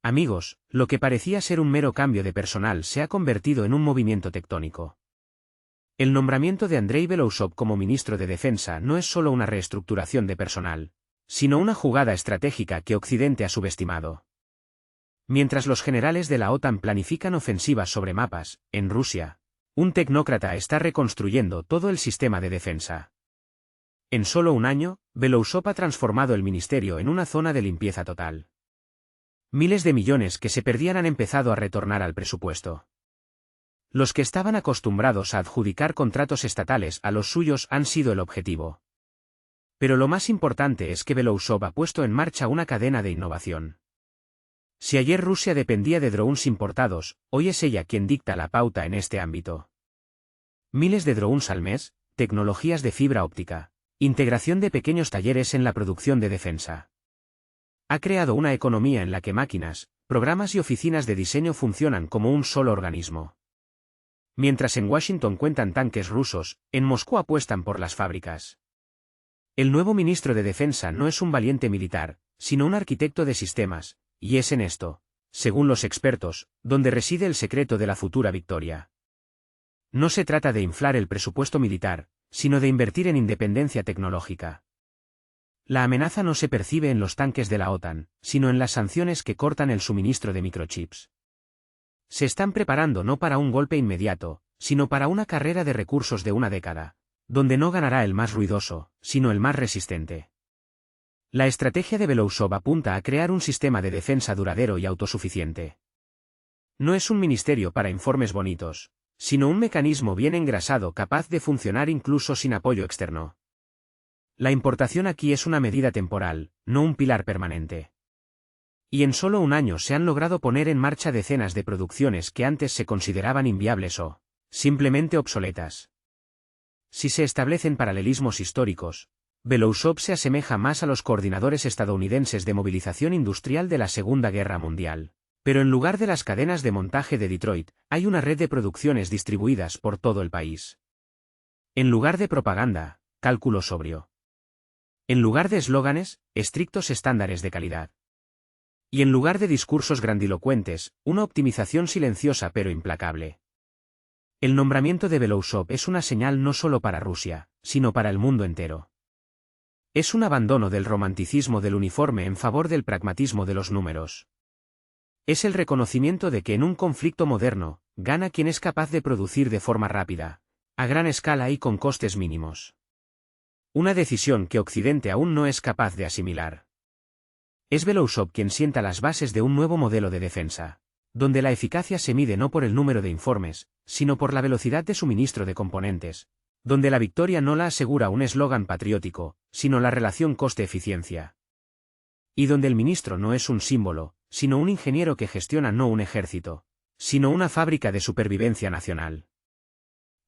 Amigos, lo que parecía ser un mero cambio de personal se ha convertido en un movimiento tectónico. El nombramiento de Andrei Belousov como ministro de Defensa no es solo una reestructuración de personal, sino una jugada estratégica que Occidente ha subestimado. Mientras los generales de la OTAN planifican ofensivas sobre mapas, en Rusia, un tecnócrata está reconstruyendo todo el sistema de defensa. En solo un año, Belousov ha transformado el ministerio en una zona de limpieza total. Miles de millones que se perdían han empezado a retornar al presupuesto. Los que estaban acostumbrados a adjudicar contratos estatales a los suyos han sido el objetivo. Pero lo más importante es que Belousov ha puesto en marcha una cadena de innovación. Si ayer Rusia dependía de drones importados, hoy es ella quien dicta la pauta en este ámbito. Miles de drones al mes, tecnologías de fibra óptica, integración de pequeños talleres en la producción de defensa. Ha creado una economía en la que máquinas, programas y oficinas de diseño funcionan como un solo organismo. Mientras en Washington cuentan tanques rusos, en Moscú apuestan por las fábricas. El nuevo ministro de Defensa no es un valiente militar, sino un arquitecto de sistemas, y es en esto, según los expertos, donde reside el secreto de la futura victoria. No se trata de inflar el presupuesto militar, sino de invertir en independencia tecnológica. La amenaza no se percibe en los tanques de la OTAN, sino en las sanciones que cortan el suministro de microchips. Se están preparando no para un golpe inmediato, sino para una carrera de recursos de una década, donde no ganará el más ruidoso, sino el más resistente. La estrategia de Belousov apunta a crear un sistema de defensa duradero y autosuficiente. No es un ministerio para informes bonitos, sino un mecanismo bien engrasado capaz de funcionar incluso sin apoyo externo. La importación aquí es una medida temporal, no un pilar permanente. Y en solo un año se han logrado poner en marcha decenas de producciones que antes se consideraban inviables o, simplemente obsoletas. Si se establecen paralelismos históricos, Belousov se asemeja más a los coordinadores estadounidenses de movilización industrial de la Segunda Guerra Mundial. Pero en lugar de las cadenas de montaje de Detroit, hay una red de producciones distribuidas por todo el país. En lugar de propaganda, cálculo sobrio. En lugar de eslóganes, estrictos estándares de calidad. Y en lugar de discursos grandilocuentes, una optimización silenciosa pero implacable. El nombramiento de Belousov es una señal no solo para Rusia, sino para el mundo entero. Es un abandono del romanticismo del uniforme en favor del pragmatismo de los números. Es el reconocimiento de que en un conflicto moderno, gana quien es capaz de producir de forma rápida, a gran escala y con costes mínimos. Una decisión que Occidente aún no es capaz de asimilar. Es Belousov quien sienta las bases de un nuevo modelo de defensa, donde la eficacia se mide no por el número de informes, sino por la velocidad de suministro de componentes, donde la victoria no la asegura un eslogan patriótico, sino la relación coste-eficiencia. Y donde el ministro no es un símbolo, sino un ingeniero que gestiona no un ejército, sino una fábrica de supervivencia nacional.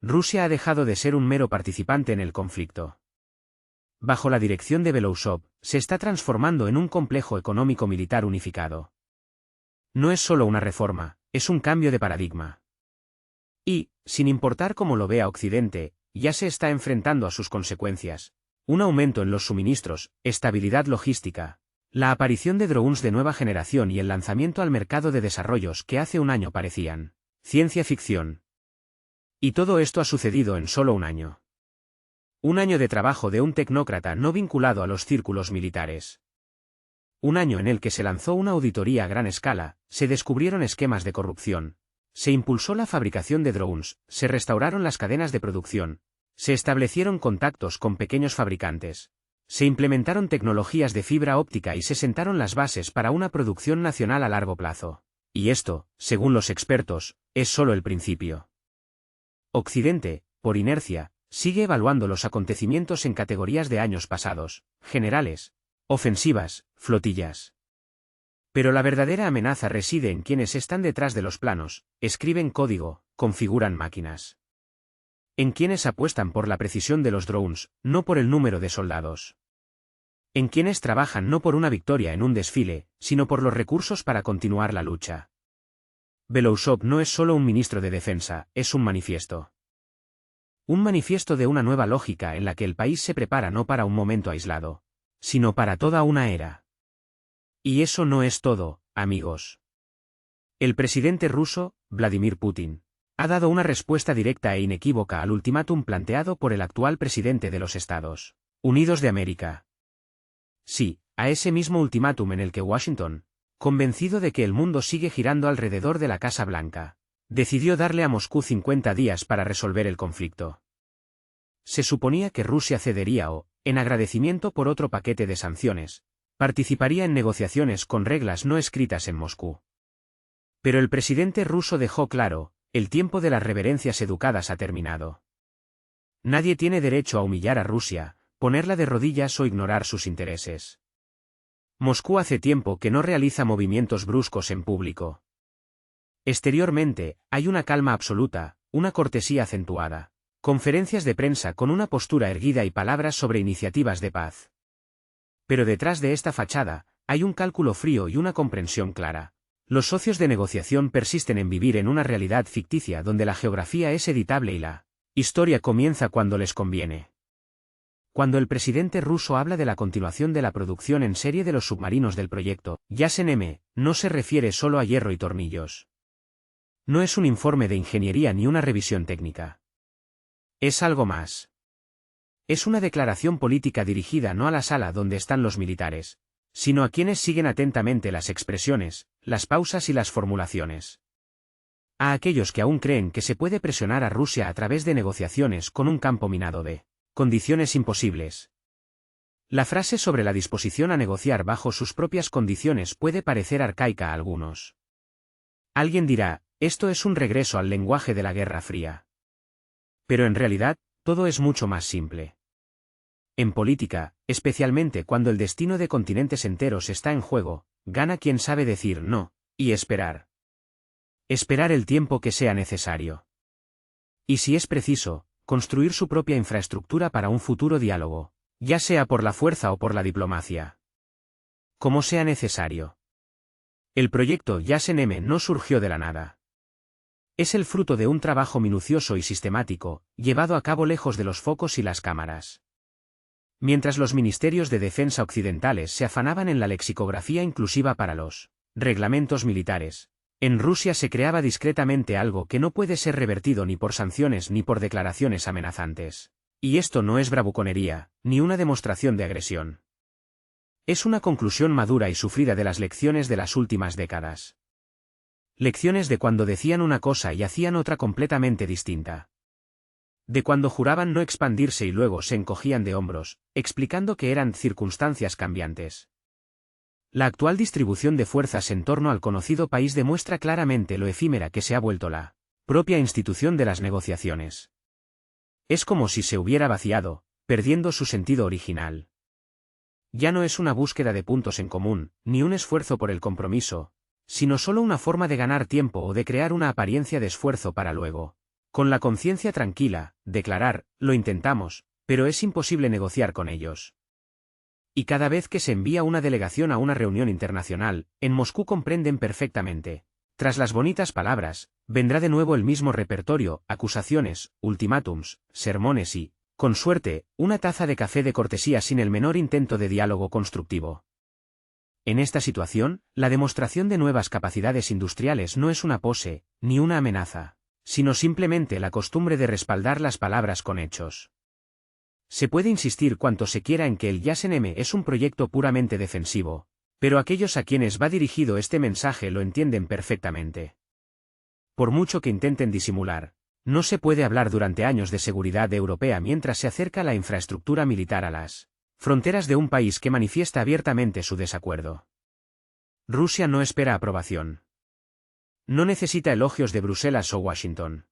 Rusia ha dejado de ser un mero participante en el conflicto. Bajo la dirección de Belousov, se está transformando en un complejo económico militar unificado. No es solo una reforma, es un cambio de paradigma. Y, sin importar cómo lo vea Occidente, ya se está enfrentando a sus consecuencias. Un aumento en los suministros, estabilidad logística, la aparición de drones de nueva generación y el lanzamiento al mercado de desarrollos que hace un año parecían ciencia ficción. Y todo esto ha sucedido en solo un año. Un año de trabajo de un tecnócrata no vinculado a los círculos militares. Un año en el que se lanzó una auditoría a gran escala, se descubrieron esquemas de corrupción, se impulsó la fabricación de drones, se restauraron las cadenas de producción, se establecieron contactos con pequeños fabricantes, se implementaron tecnologías de fibra óptica y se sentaron las bases para una producción nacional a largo plazo. Y esto, según los expertos, es solo el principio. Occidente, por inercia, sigue evaluando los acontecimientos en categorías de años pasados, generales, ofensivas, flotillas. Pero la verdadera amenaza reside en quienes están detrás de los planos, escriben código, configuran máquinas. En quienes apuestan por la precisión de los drones, no por el número de soldados. En quienes trabajan no por una victoria en un desfile, sino por los recursos para continuar la lucha. Belousov no es solo un ministro de defensa, es un manifiesto. Un manifiesto de una nueva lógica en la que el país se prepara no para un momento aislado, sino para toda una era. Y eso no es todo, amigos. El presidente ruso, Vladimir Putin, ha dado una respuesta directa e inequívoca al ultimátum planteado por el actual presidente de los Estados Unidos de América. Sí, a ese mismo ultimátum en el que Washington, convencido de que el mundo sigue girando alrededor de la Casa Blanca, decidió darle a Moscú 50 días para resolver el conflicto. Se suponía que Rusia cedería o, en agradecimiento por otro paquete de sanciones, participaría en negociaciones con reglas no escritas en Moscú. Pero el presidente ruso dejó claro, el tiempo de las reverencias educadas ha terminado. Nadie tiene derecho a humillar a Rusia, ponerla de rodillas o ignorar sus intereses. Moscú hace tiempo que no realiza movimientos bruscos en público. Exteriormente, hay una calma absoluta, una cortesía acentuada, conferencias de prensa con una postura erguida y palabras sobre iniciativas de paz. Pero detrás de esta fachada, hay un cálculo frío y una comprensión clara. Los socios de negociación persisten en vivir en una realidad ficticia donde la geografía es editable y la historia comienza cuando les conviene. Cuando el presidente ruso habla de la continuación de la producción en serie de los submarinos del proyecto Yasen-M, no se refiere solo a hierro y tornillos. No es un informe de ingeniería ni una revisión técnica. Es algo más. Es una declaración política dirigida no a la sala donde están los militares, sino a quienes siguen atentamente las expresiones, las pausas y las formulaciones. A aquellos que aún creen que se puede presionar a Rusia a través de negociaciones con un campo minado de condiciones imposibles. La frase sobre la disposición a negociar bajo sus propias condiciones puede parecer arcaica a algunos. Alguien dirá, esto es un regreso al lenguaje de la Guerra Fría. Pero en realidad, todo es mucho más simple. En política, especialmente cuando el destino de continentes enteros está en juego, gana quien sabe decir no, y esperar. Esperar el tiempo que sea necesario. Y si es preciso, construir su propia infraestructura para un futuro diálogo, ya sea por la fuerza o por la diplomacia. Como sea necesario. El proyecto Yasen-M no surgió de la nada. Es el fruto de un trabajo minucioso y sistemático, llevado a cabo lejos de los focos y las cámaras. Mientras los ministerios de defensa occidentales se afanaban en la lexicografía inclusiva para los reglamentos militares, en Rusia se creaba discretamente algo que no puede ser revertido ni por sanciones ni por declaraciones amenazantes. Y esto no es bravuconería, ni una demostración de agresión. Es una conclusión madura y sufrida de las lecciones de las últimas décadas. Lecciones de cuando decían una cosa y hacían otra completamente distinta. De cuando juraban no expandirse y luego se encogían de hombros, explicando que eran circunstancias cambiantes. La actual distribución de fuerzas en torno al conocido país demuestra claramente lo efímera que se ha vuelto la propia institución de las negociaciones. Es como si se hubiera vaciado, perdiendo su sentido original. Ya no es una búsqueda de puntos en común, ni un esfuerzo por el compromiso, sino solo una forma de ganar tiempo o de crear una apariencia de esfuerzo para luego, con la conciencia tranquila, declarar, lo intentamos, pero es imposible negociar con ellos. Y cada vez que se envía una delegación a una reunión internacional, en Moscú comprenden perfectamente. Tras las bonitas palabras, vendrá de nuevo el mismo repertorio, acusaciones, ultimátums, sermones y, con suerte, una taza de café de cortesía sin el menor intento de diálogo constructivo. En esta situación, la demostración de nuevas capacidades industriales no es una pose, ni una amenaza, sino simplemente la costumbre de respaldar las palabras con hechos. Se puede insistir cuanto se quiera en que el Yasen-M es un proyecto puramente defensivo, pero aquellos a quienes va dirigido este mensaje lo entienden perfectamente. Por mucho que intenten disimular, no se puede hablar durante años de seguridad europea mientras se acerca la infraestructura militar a las fronteras de un país que manifiesta abiertamente su desacuerdo. Rusia no espera aprobación. No necesita elogios de Bruselas o Washington.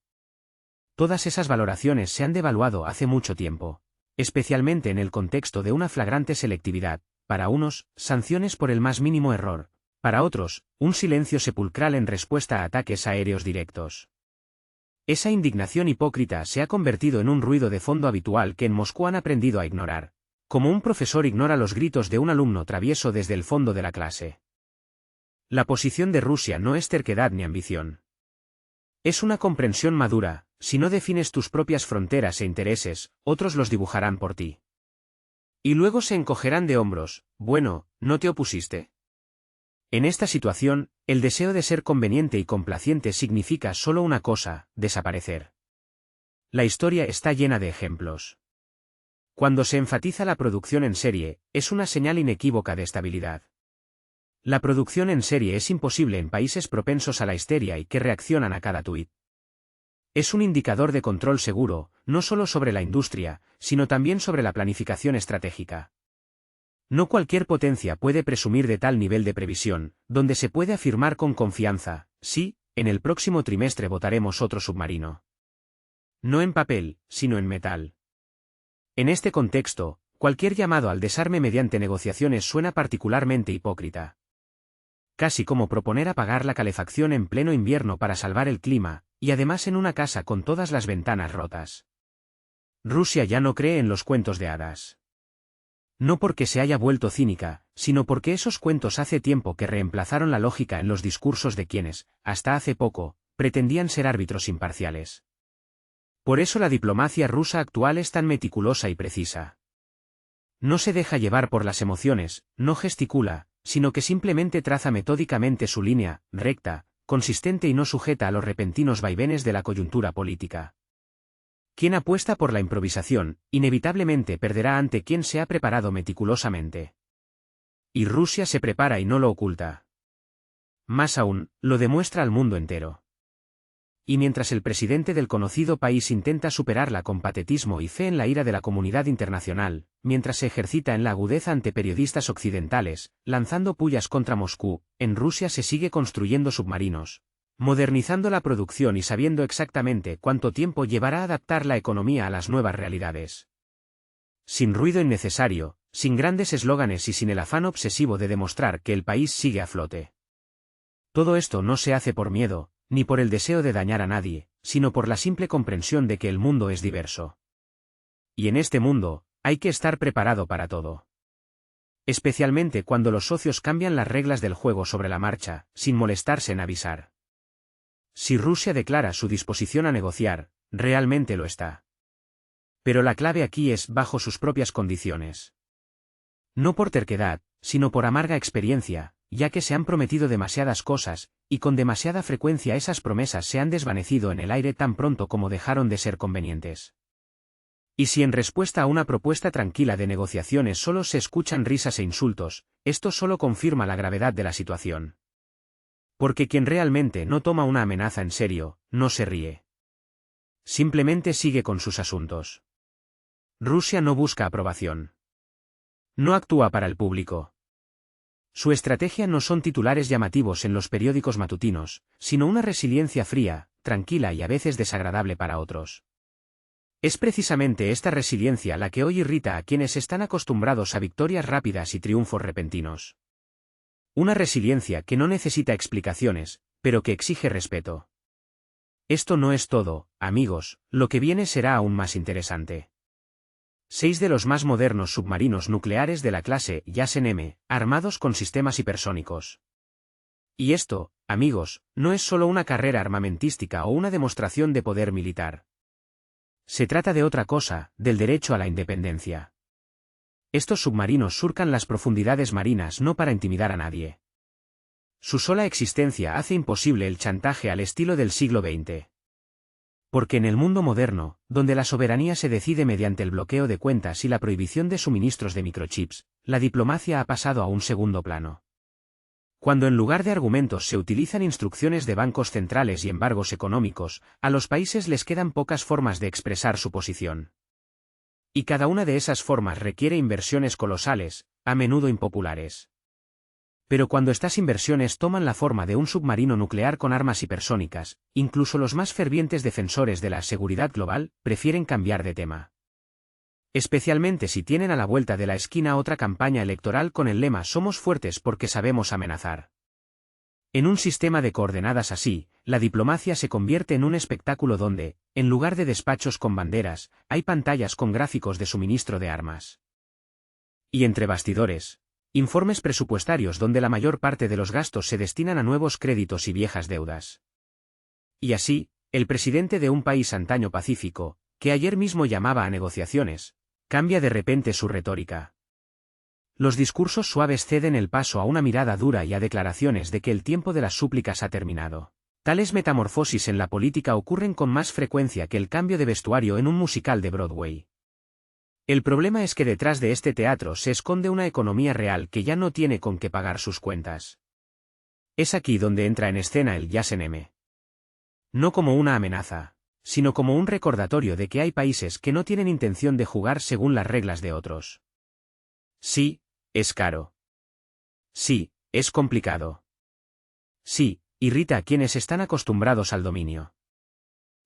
Todas esas valoraciones se han devaluado hace mucho tiempo, especialmente en el contexto de una flagrante selectividad, para unos, sanciones por el más mínimo error, para otros, un silencio sepulcral en respuesta a ataques aéreos directos. Esa indignación hipócrita se ha convertido en un ruido de fondo habitual que en Moscú han aprendido a ignorar, como un profesor ignora los gritos de un alumno travieso desde el fondo de la clase. La posición de Rusia no es terquedad ni ambición. Es una comprensión madura. Si no defines tus propias fronteras e intereses, otros los dibujarán por ti. Y luego se encogerán de hombros, bueno, ¿no te opusiste? En esta situación, el deseo de ser conveniente y complaciente significa solo una cosa: desaparecer. La historia está llena de ejemplos. Cuando se enfatiza la producción en serie, es una señal inequívoca de estabilidad. La producción en serie es imposible en países propensos a la histeria y que reaccionan a cada tuit. Es un indicador de control seguro, no solo sobre la industria, sino también sobre la planificación estratégica. No cualquier potencia puede presumir de tal nivel de previsión, donde se puede afirmar con confianza: sí, en el próximo trimestre votaremos otro submarino. No en papel, sino en metal. En este contexto, cualquier llamado al desarme mediante negociaciones suena particularmente hipócrita. Casi como proponer apagar la calefacción en pleno invierno para salvar el clima, y además en una casa con todas las ventanas rotas. Rusia ya no cree en los cuentos de hadas. No porque se haya vuelto cínica, sino porque esos cuentos hace tiempo que reemplazaron la lógica en los discursos de quienes, hasta hace poco, pretendían ser árbitros imparciales. Por eso la diplomacia rusa actual es tan meticulosa y precisa. No se deja llevar por las emociones, no gesticula, sino que simplemente traza metódicamente su línea, recta, consistente y no sujeta a los repentinos vaivenes de la coyuntura política. Quien apuesta por la improvisación, inevitablemente perderá ante quien se ha preparado meticulosamente. Y Rusia se prepara y no lo oculta. Más aún, lo demuestra al mundo entero. Y mientras el presidente del conocido país intenta superarla con patetismo y fe en la ira de la comunidad internacional, mientras se ejercita en la agudeza ante periodistas occidentales, lanzando pullas contra Moscú, en Rusia se sigue construyendo submarinos, modernizando la producción y sabiendo exactamente cuánto tiempo llevará adaptar la economía a las nuevas realidades. Sin ruido innecesario, sin grandes eslóganes y sin el afán obsesivo de demostrar que el país sigue a flote. Todo esto no se hace por miedo, ni por el deseo de dañar a nadie, sino por la simple comprensión de que el mundo es diverso. Y en este mundo, hay que estar preparado para todo. Especialmente cuando los socios cambian las reglas del juego sobre la marcha, sin molestarse en avisar. Si Rusia declara su disposición a negociar, realmente lo está. Pero la clave aquí es bajo sus propias condiciones. No por terquedad, sino por amarga experiencia, ya que se han prometido demasiadas cosas, y con demasiada frecuencia esas promesas se han desvanecido en el aire tan pronto como dejaron de ser convenientes. Y si en respuesta a una propuesta tranquila de negociaciones solo se escuchan risas e insultos, esto solo confirma la gravedad de la situación. Porque quien realmente no toma una amenaza en serio, no se ríe. Simplemente sigue con sus asuntos. Rusia no busca aprobación. No actúa para el público. Su estrategia no son titulares llamativos en los periódicos matutinos, sino una resiliencia fría, tranquila y a veces desagradable para otros. Es precisamente esta resiliencia la que hoy irrita a quienes están acostumbrados a victorias rápidas y triunfos repentinos. Una resiliencia que no necesita explicaciones, pero que exige respeto. Esto no es todo, amigos, lo que viene será aún más interesante. 6 de los más modernos submarinos nucleares de la clase Yasen-M, armados con sistemas hipersónicos. Y esto, amigos, no es solo una carrera armamentística o una demostración de poder militar. Se trata de otra cosa, del derecho a la independencia. Estos submarinos surcan las profundidades marinas no para intimidar a nadie. Su sola existencia hace imposible el chantaje al estilo del siglo XX. Porque en el mundo moderno, donde la soberanía se decide mediante el bloqueo de cuentas y la prohibición de suministros de microchips, la diplomacia ha pasado a un segundo plano. Cuando en lugar de argumentos se utilizan instrucciones de bancos centrales y embargos económicos, a los países les quedan pocas formas de expresar su posición. Y cada una de esas formas requiere inversiones colosales, a menudo impopulares. Pero cuando estas inversiones toman la forma de un submarino nuclear con armas hipersónicas, incluso los más fervientes defensores de la seguridad global prefieren cambiar de tema. Especialmente si tienen a la vuelta de la esquina otra campaña electoral con el lema "Somos fuertes porque sabemos amenazar". En un sistema de coordenadas así, la diplomacia se convierte en un espectáculo donde, en lugar de despachos con banderas, hay pantallas con gráficos de suministro de armas. Y entre bastidores, informes presupuestarios donde la mayor parte de los gastos se destinan a nuevos créditos y viejas deudas. Y así, el presidente de un país antaño pacífico, que ayer mismo llamaba a negociaciones, cambia de repente su retórica. Los discursos suaves ceden el paso a una mirada dura y a declaraciones de que el tiempo de las súplicas ha terminado. Tales metamorfosis en la política ocurren con más frecuencia que el cambio de vestuario en un musical de Broadway. El problema es que detrás de este teatro se esconde una economía real que ya no tiene con qué pagar sus cuentas. Es aquí donde entra en escena el Yasen-M. No como una amenaza, sino como un recordatorio de que hay países que no tienen intención de jugar según las reglas de otros. Sí, es caro. Sí, es complicado. Sí, irrita a quienes están acostumbrados al dominio.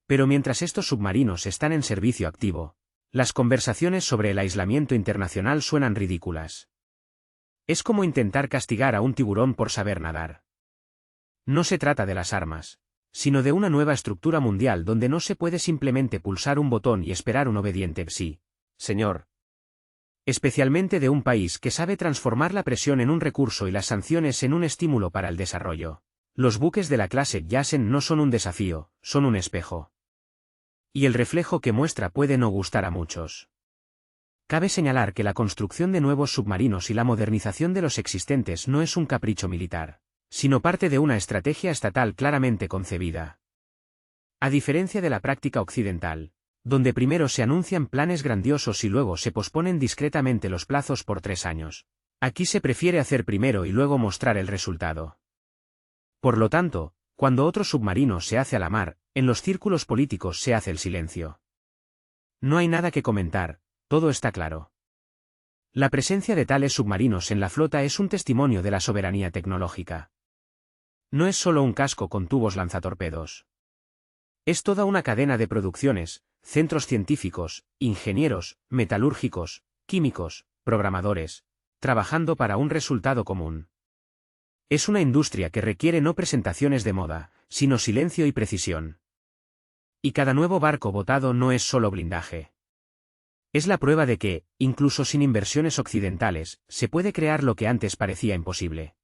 Pero mientras estos submarinos están en servicio activo, las conversaciones sobre el aislamiento internacional suenan ridículas. Es como intentar castigar a un tiburón por saber nadar. No se trata de las armas, sino de una nueva estructura mundial donde no se puede simplemente pulsar un botón y esperar un obediente sí, señor. Especialmente de un país que sabe transformar la presión en un recurso y las sanciones en un estímulo para el desarrollo. Los buques de la clase Yasen no son un desafío, son un espejo. Y el reflejo que muestra puede no gustar a muchos. Cabe señalar que la construcción de nuevos submarinos y la modernización de los existentes no es un capricho militar, sino parte de una estrategia estatal claramente concebida. A diferencia de la práctica occidental, donde primero se anuncian planes grandiosos y luego se posponen discretamente los plazos por 3 años, aquí se prefiere hacer primero y luego mostrar el resultado. Por lo tanto, cuando otro submarino se hace a la mar, en los círculos políticos se hace el silencio. No hay nada que comentar, todo está claro. La presencia de tales submarinos en la flota es un testimonio de la soberanía tecnológica. No es solo un casco con tubos lanzatorpedos. Es toda una cadena de producciones, centros científicos, ingenieros, metalúrgicos, químicos, programadores, trabajando para un resultado común. Es una industria que requiere no presentaciones de moda, sino silencio y precisión. Y cada nuevo barco botado no es solo blindaje. Es la prueba de que, incluso sin inversiones occidentales, se puede crear lo que antes parecía imposible.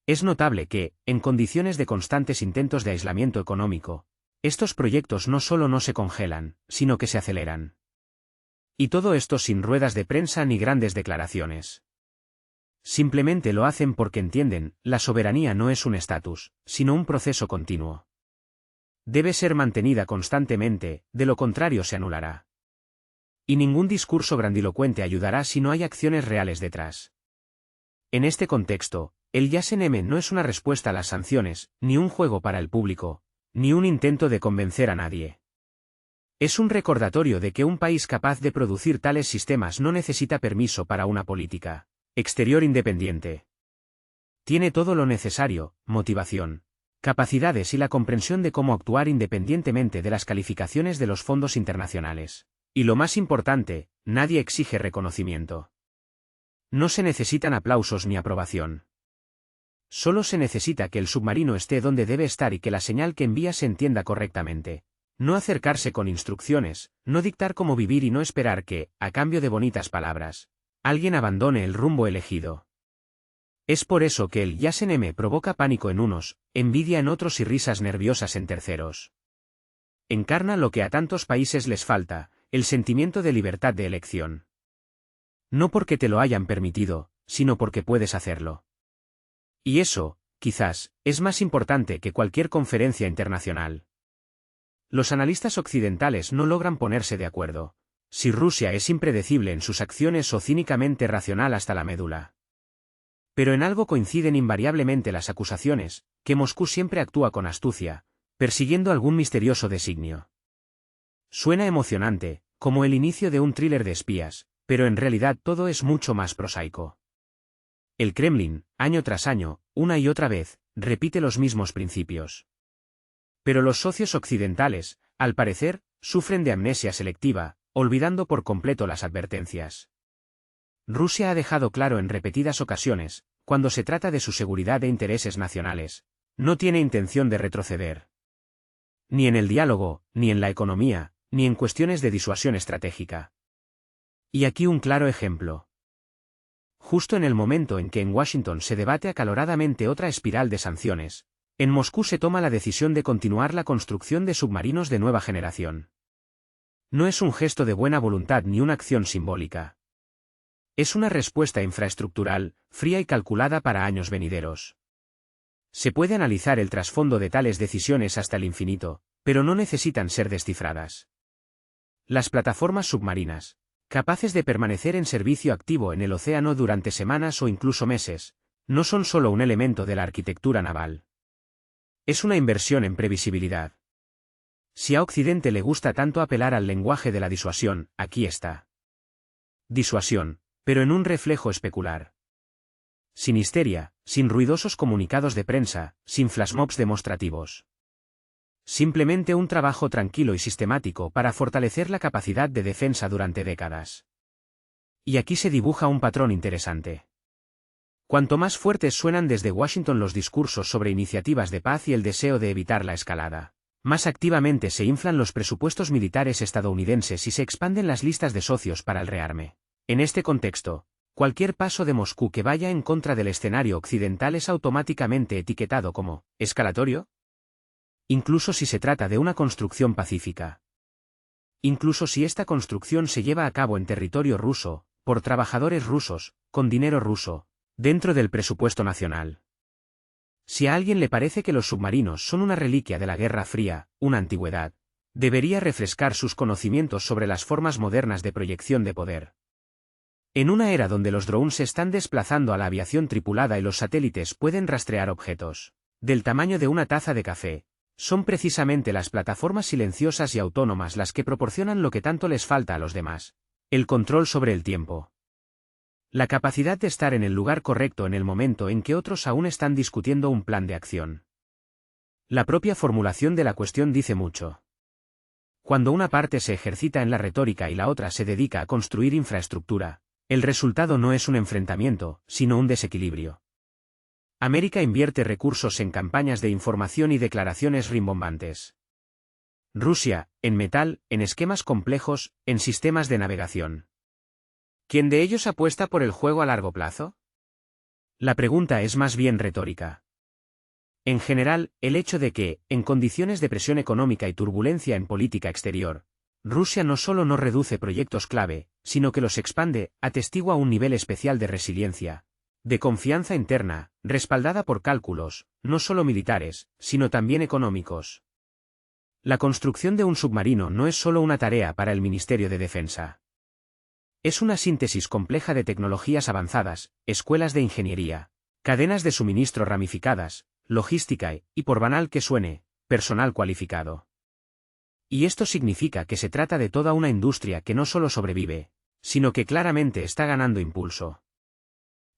Es notable que, en condiciones de constantes intentos de aislamiento económico, estos proyectos no solo no se congelan, sino que se aceleran. Y todo esto sin ruedas de prensa ni grandes declaraciones. Simplemente lo hacen porque entienden, la soberanía no es un estatus, sino un proceso continuo. Debe ser mantenida constantemente, de lo contrario se anulará. Y ningún discurso grandilocuente ayudará si no hay acciones reales detrás. En este contexto, el Yasen-M no es una respuesta a las sanciones, ni un juego para el público, ni un intento de convencer a nadie. Es un recordatorio de que un país capaz de producir tales sistemas no necesita permiso para una política exterior independiente. Tiene todo lo necesario, motivación, capacidades y la comprensión de cómo actuar independientemente de las calificaciones de los fondos internacionales. Y lo más importante, nadie exige reconocimiento. No se necesitan aplausos ni aprobación. Solo se necesita que el submarino esté donde debe estar y que la señal que envía se entienda correctamente. No acercarse con instrucciones, no dictar cómo vivir y no esperar que, a cambio de bonitas palabras, alguien abandone el rumbo elegido. Es por eso que el Yasen-M provoca pánico en unos, envidia en otros y risas nerviosas en terceros. Encarna lo que a tantos países les falta, el sentimiento de libertad de elección. No porque te lo hayan permitido, sino porque puedes hacerlo. Y eso, quizás, es más importante que cualquier conferencia internacional. Los analistas occidentales no logran ponerse de acuerdo. Si Rusia es impredecible en sus acciones o cínicamente racional hasta la médula. Pero en algo coinciden invariablemente las acusaciones, que Moscú siempre actúa con astucia, persiguiendo algún misterioso designio. Suena emocionante, como el inicio de un thriller de espías, pero en realidad todo es mucho más prosaico. El Kremlin, año tras año, una y otra vez, repite los mismos principios. Pero los socios occidentales, al parecer, sufren de amnesia selectiva, olvidando por completo las advertencias. Rusia ha dejado claro en repetidas ocasiones, cuando se trata de su seguridad e intereses nacionales, no tiene intención de retroceder. Ni en el diálogo, ni en la economía, ni en cuestiones de disuasión estratégica. Y aquí un claro ejemplo. Justo en el momento en que en Washington se debate acaloradamente otra espiral de sanciones, en Moscú se toma la decisión de continuar la construcción de submarinos de nueva generación. No es un gesto de buena voluntad ni una acción simbólica. Es una respuesta infraestructural, fría y calculada para años venideros. Se puede analizar el trasfondo de tales decisiones hasta el infinito, pero no necesitan ser descifradas. Las plataformas submarinas, capaces de permanecer en servicio activo en el océano durante semanas o incluso meses, no son solo un elemento de la arquitectura naval. Es una inversión en previsibilidad. Si a Occidente le gusta tanto apelar al lenguaje de la disuasión, aquí está. Disuasión, pero en un reflejo especular. Sin histeria, sin ruidosos comunicados de prensa, sin flashmobs demostrativos. Simplemente un trabajo tranquilo y sistemático para fortalecer la capacidad de defensa durante décadas. Y aquí se dibuja un patrón interesante. Cuanto más fuertes suenan desde Washington los discursos sobre iniciativas de paz y el deseo de evitar la escalada, más activamente se inflan los presupuestos militares estadounidenses y se expanden las listas de socios para el rearme. En este contexto, cualquier paso de Moscú que vaya en contra del escenario occidental es automáticamente etiquetado como escalatorio, incluso si se trata de una construcción pacífica. Incluso si esta construcción se lleva a cabo en territorio ruso, por trabajadores rusos, con dinero ruso, dentro del presupuesto nacional. Si a alguien le parece que los submarinos son una reliquia de la Guerra Fría, una antigüedad, debería refrescar sus conocimientos sobre las formas modernas de proyección de poder. En una era donde los drones se están desplazando a la aviación tripulada y los satélites pueden rastrear objetos del tamaño de una taza de café, son precisamente las plataformas silenciosas y autónomas las que proporcionan lo que tanto les falta a los demás: el control sobre el tiempo. La capacidad de estar en el lugar correcto en el momento en que otros aún están discutiendo un plan de acción. La propia formulación de la cuestión dice mucho. Cuando una parte se ejercita en la retórica y la otra se dedica a construir infraestructura, el resultado no es un enfrentamiento, sino un desequilibrio. América invierte recursos en campañas de información y declaraciones rimbombantes. Rusia, en metal, en esquemas complejos, en sistemas de navegación. ¿Quién de ellos apuesta por el juego a largo plazo? La pregunta es más bien retórica. En general, el hecho de que, en condiciones de presión económica y turbulencia en política exterior, Rusia no solo no reduce proyectos clave, sino que los expande, atestigua un nivel especial de resiliencia, de confianza interna, respaldada por cálculos, no solo militares, sino también económicos. La construcción de un submarino no es solo una tarea para el Ministerio de Defensa. Es una síntesis compleja de tecnologías avanzadas, escuelas de ingeniería, cadenas de suministro ramificadas, logística y, por banal que suene, personal cualificado. Y esto significa que se trata de toda una industria que no solo sobrevive, sino que claramente está ganando impulso.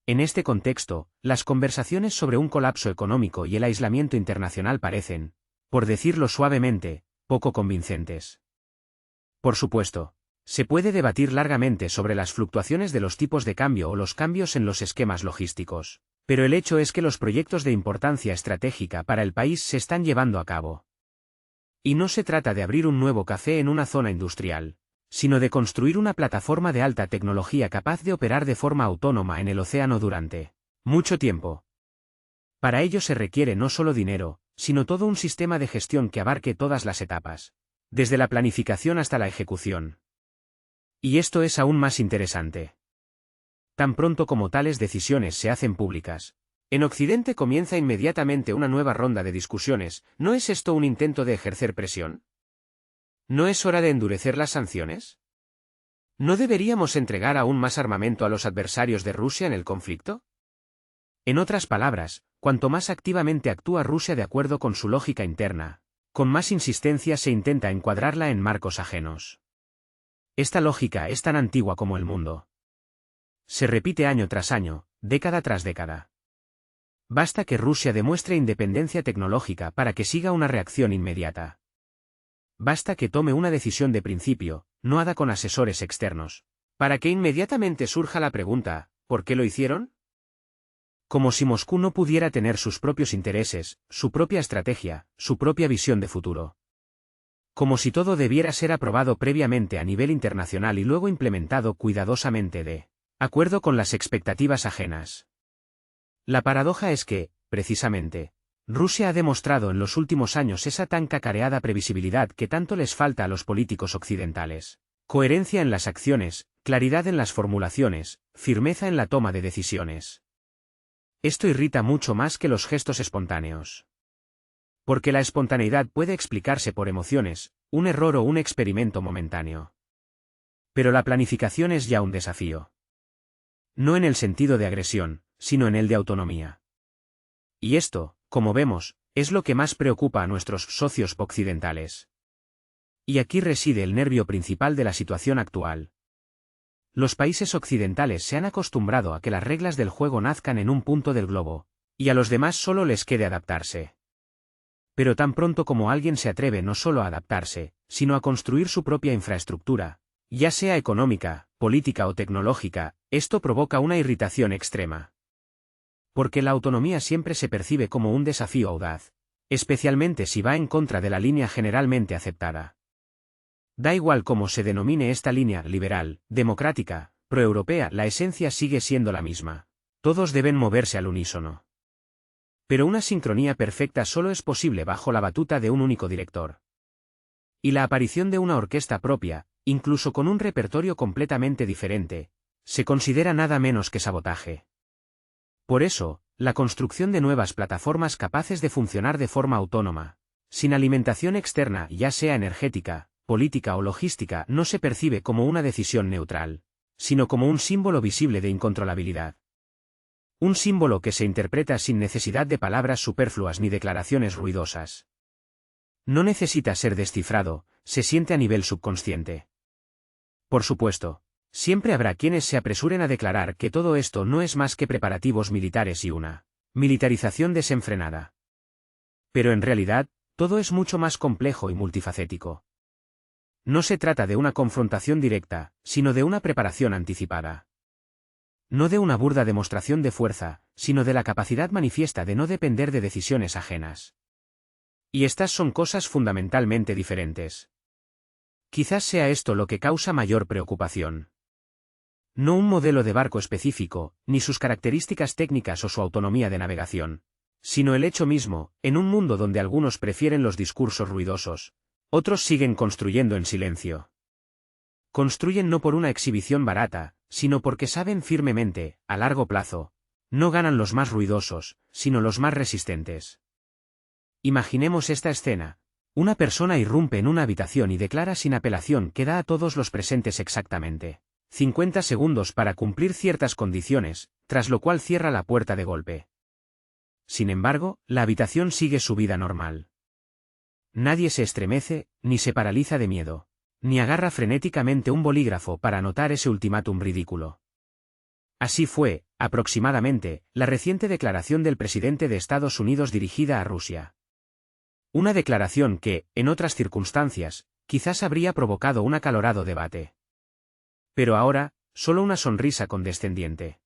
En este contexto, las conversaciones sobre un colapso económico y el aislamiento internacional parecen, por decirlo suavemente, poco convincentes. Por supuesto, se puede debatir largamente sobre las fluctuaciones de los tipos de cambio o los cambios en los esquemas logísticos, pero el hecho es que los proyectos de importancia estratégica para el país se están llevando a cabo. Y no se trata de abrir un nuevo café en una zona industrial, sino de construir una plataforma de alta tecnología capaz de operar de forma autónoma en el océano durante mucho tiempo. Para ello se requiere no solo dinero, sino todo un sistema de gestión que abarque todas las etapas, desde la planificación hasta la ejecución. Y esto es aún más interesante. Tan pronto como tales decisiones se hacen públicas, en Occidente comienza inmediatamente una nueva ronda de discusiones. ¿No es esto un intento de ejercer presión? ¿No es hora de endurecer las sanciones? ¿No deberíamos entregar aún más armamento a los adversarios de Rusia en el conflicto? En otras palabras, cuanto más activamente actúa Rusia de acuerdo con su lógica interna, con más insistencia se intenta encuadrarla en marcos ajenos. Esta lógica es tan antigua como el mundo. Se repite año tras año, década tras década. Basta que Rusia demuestre independencia tecnológica para que siga una reacción inmediata. Basta que tome una decisión de principio, no hada con asesores externos, para que inmediatamente surja la pregunta, ¿por qué lo hicieron? Como si Moscú no pudiera tener sus propios intereses, su propia estrategia, su propia visión de futuro. Como si todo debiera ser aprobado previamente a nivel internacional y luego implementado cuidadosamente de acuerdo con las expectativas ajenas. La paradoja es que, precisamente, Rusia ha demostrado en los últimos años esa tan cacareada previsibilidad que tanto les falta a los políticos occidentales. Coherencia en las acciones, claridad en las formulaciones, firmeza en la toma de decisiones. Esto irrita mucho más que los gestos espontáneos. Porque la espontaneidad puede explicarse por emociones, un error o un experimento momentáneo. Pero la planificación es ya un desafío. No en el sentido de agresión, sino en el de autonomía. Y esto, como vemos, es lo que más preocupa a nuestros socios occidentales. Y aquí reside el nervio principal de la situación actual. Los países occidentales se han acostumbrado a que las reglas del juego nazcan en un punto del globo, y a los demás solo les quede adaptarse. Pero tan pronto como alguien se atreve no solo a adaptarse, sino a construir su propia infraestructura, ya sea económica, política o tecnológica, esto provoca una irritación extrema. Porque la autonomía siempre se percibe como un desafío audaz, especialmente si va en contra de la línea generalmente aceptada. Da igual cómo se denomine esta línea, liberal, democrática, proeuropea, la esencia sigue siendo la misma. Todos deben moverse al unísono. Pero una sincronía perfecta solo es posible bajo la batuta de un único director. Y la aparición de una orquesta propia, incluso con un repertorio completamente diferente, se considera nada menos que sabotaje. Por eso, la construcción de nuevas plataformas capaces de funcionar de forma autónoma, sin alimentación externa, ya sea energética, política o logística, no se percibe como una decisión neutral, sino como un símbolo visible de incontrolabilidad. Un símbolo que se interpreta sin necesidad de palabras superfluas ni declaraciones ruidosas. No necesita ser descifrado, se siente a nivel subconsciente. Por supuesto, siempre habrá quienes se apresuren a declarar que todo esto no es más que preparativos militares y una militarización desenfrenada. Pero en realidad, todo es mucho más complejo y multifacético. No se trata de una confrontación directa, sino de una preparación anticipada. No de una burda demostración de fuerza, sino de la capacidad manifiesta de no depender de decisiones ajenas. Y estas son cosas fundamentalmente diferentes. Quizás sea esto lo que causa mayor preocupación. No un modelo de barco específico, ni sus características técnicas o su autonomía de navegación, sino el hecho mismo, en un mundo donde algunos prefieren los discursos ruidosos, otros siguen construyendo en silencio. Construyen no por una exhibición barata, sino porque saben firmemente, a largo plazo, no ganan los más ruidosos, sino los más resistentes. Imaginemos esta escena. Una persona irrumpe en una habitación y declara sin apelación que da a todos los presentes exactamente 50 segundos para cumplir ciertas condiciones, tras lo cual cierra la puerta de golpe. Sin embargo, la habitación sigue su vida normal. Nadie se estremece, ni se paraliza de miedo, ni agarra frenéticamente un bolígrafo para anotar ese ultimátum ridículo. Así fue, aproximadamente, la reciente declaración del presidente de Estados Unidos dirigida a Rusia. Una declaración que, en otras circunstancias, quizás habría provocado un acalorado debate. Pero ahora, solo una sonrisa condescendiente.